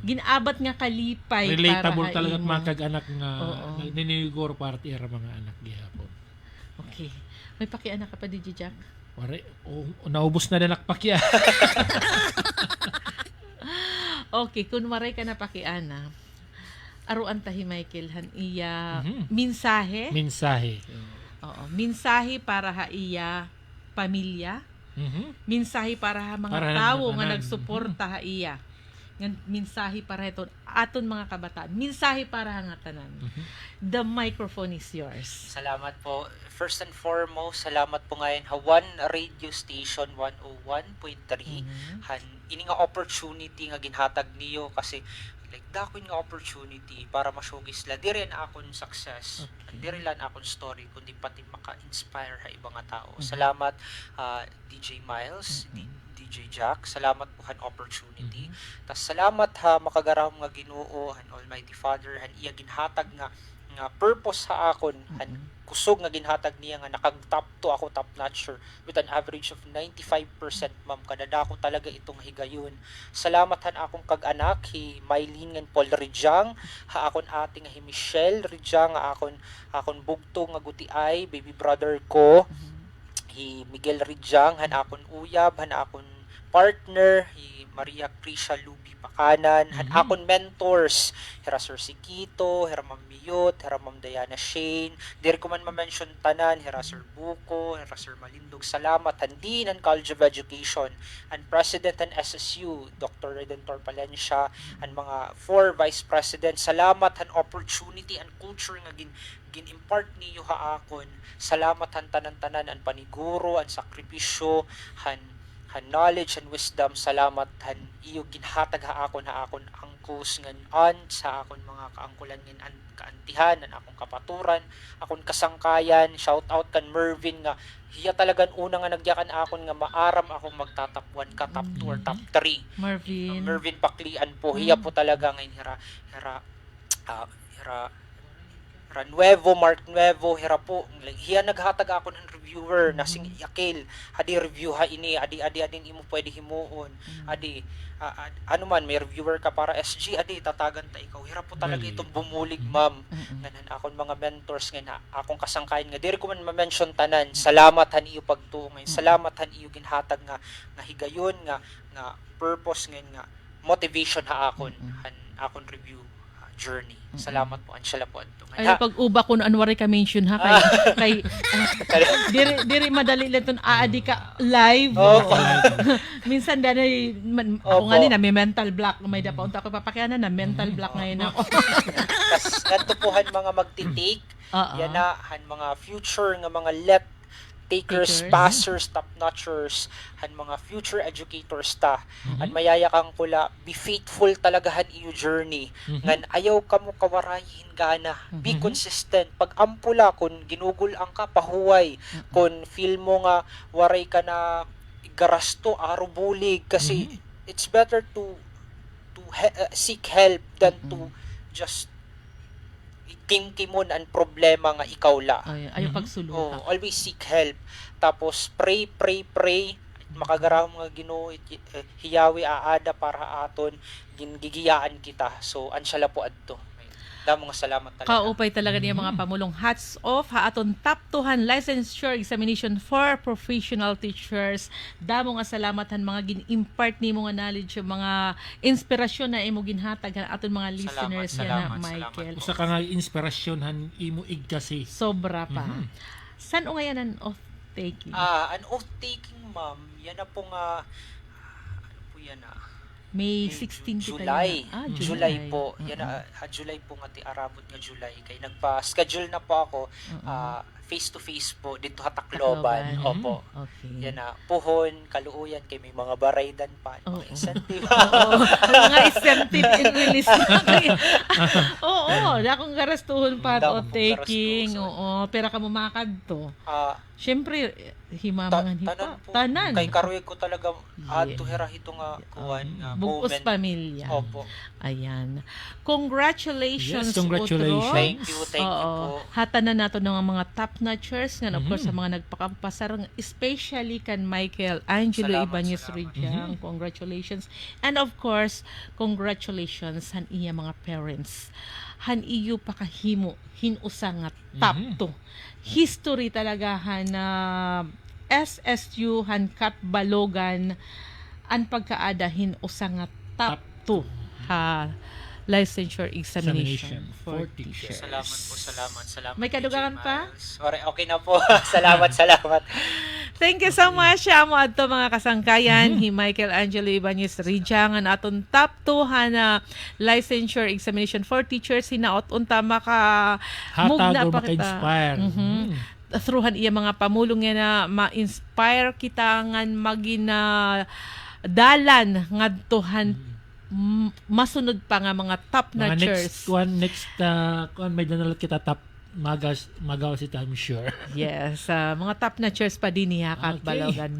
ginabat nga kalipay. Relatable para talaga at haimo. mga kag-anak nga niniguro party era mga anak gihapon. Okay. May pakianak ka pa, DJ Jack? Wari, naubos na din nakpakya. Okay, kung maray ka na pakiana, aruan tahi Michael, han iya mensahe. Mensahe. Oo, mensahe para ha iya pamilya. Mensahe para ha mga tao nga nagsuporta ha iya. Mensahe para ito aton mga kabataan. Mensahe para ha nga tanan. The microphone is yours. Salamat po. First and foremost, salamat po ngayon One Radio Station 101.3. Han ini nga opportunity nga ginhatag niyo kasi like dakoy nga opportunity para ma-showcase la diri na akon success. Diri lang akon story kundi pati maka-inspire ha ibang nga tao. Salamat DJ Miles, DJ Jack. Salamat po han opportunity. Tas salamat ha makagaram nga Ginoo han Almighty Father han iya ginhatag nga purpose sa akon han kusog nga ginhatag niya nga nakag-top 2 ako top notcher with an average of 95% ma'am kadada ko talaga itong higayon. Salamat han akong kag-anak hi Mylene ngan Paul Rijang, ha akon ate nga hi Michelle Rijang, nga akon bugto nga gutiay baby brother ko hi Miguel Rijang, han akon uyab, han akon partner hi Maria Krisha Lubi Pakanan, han akon mentors hira Sir Sikito, hira Ma'am Miyot, hira Ma'am Diana Shane, diri ko man ma-mention tanan, hira Sir Buko, hira Sir Malindog. Salamat han Dean and College of Education, and President and SSU Dr. Redentor Palencia, and mga 4 Vice President. Salamat han opportunity and culture nga gin-impart niyo ha akon. Salamat han tanan-tanan an paniguro, an sakripisyo, han knowledge and wisdom. Salamat han iyo ginhatag ha akon angkos ngan sa akon mga kaangkulan ngin an kaantihan an akong kapaturan, akon kasangkayan. Shout out kan Mervin nga hiya talagang una nga nagyakan akon nga maaram akong magtatap 1 ka top 2 or top 3. Mervin Paklian po hiya po talaga ngayon hira Nuevo, Mark Nuevo, hira po. Hiya naghatag ako ng reviewer na sing yakil. Adi review ha ini, adi adin imo pwede himuon. Adi ano man may reviewer ka para SG, adi tatagan ta ikaw. Hira po talaga itong bumulig ma'am. Ganan akon mga mentors nga akong kasangkayan nga diri ko man ma-mention tanan. Salamat han iyo pagtuo ngayon. Salamat han iyo ginhatag nga higayon nga purpose nga motivation ha akon han akon review journey. Salamat po. Ansala po adto. Ay pag-uba ko anwari ka mention ha kay diri madali lang ton aadi ka live. Minsan danay ako nga ni na may mental block, may dapaon ta ko papakyanan na mental block ngayon ako. Kas ngadto po han mga magti-take. Yan na han mga future nga mga let takers, passers, top-notchers, han mga future educators ta. Han mayayakang kula, be faithful talaga han iyo journey. Ngan ayaw ka mo kawarayin gana. Be consistent. Pag ampula, kung ginugul ang ka, pahuway. Kung feel mo nga, waray ka na garasto, arubulig. Kasi, it's better to seek help than to just kimkimon ang problema nga ikaw la. Ayaw pagsuluha. Always seek help. Tapos pray. Makagarahom nga Ginoo hiyawi aada para aton gigiyaan kita. So ansala po adto. Damo nga salamat talaga. Kaupay talaga niya mga pamulong. Hats off ha aton top 2 licensure examination for professional teachers. Damo nga salamahan mga gin-impart nimo nga knowledge, mga inspirasyon na imo ginhatag aton mga listeners yan, Michael. Usa ka nga inspirasyon han imo igkasi. Sobra pa. San o ngayon ang off-taking? An off-taking, ma'am, yan na po nga, ano po yan May 16 July. July Po. Yan July po nga ti arabot nga July. Kay nagpa-schedule na po ako face-to-face po dito sa Tacloban. Opo. Okay. Yan puhon, kaluuyan, kay may mga baraydan pa. Mga incentive. Mga incentive in release Oo, dakong garastuhon pa o taking. Oo, pera ka mumakad to. Siyempre, himamangan hita. Tanan. Kay karoy ko talaga adto hera ito nga kuwan nga bugos moment. pamilya. Opo. Ayan. Congratulations, Yes, congratulations. Utro. Thank you po. Hata na nato ng mga top notchers nga of course sa mga nagpakampasar, especially kan Michael Angelo Ibanez Rijang. Congratulations. And of course, congratulations han iya mga parents. Han iyo pakahimo hinusa nga top 2. History talaga han SSU han Katbalogan ang pagkaadahin usa nga top 2 ha licensure examination for teachers. Salamat. May kadugangan pa? Okay na po. Salamat. Thank you so much. Amo adto mga kasangkayan hi Michael Angelo Ibanez Rijang ang aton top 2 na licensure examination for teachers hinaot unta maka Hatag or maka-inspire. Throughhan iya mga pamulong na ma-inspire kita ngan magina dalan ngadtohan masunod pa nga mga top notchers. Next may danalat kita top magaw si I'm sure. Yes, mga top notchers pa din niya Katbalogan.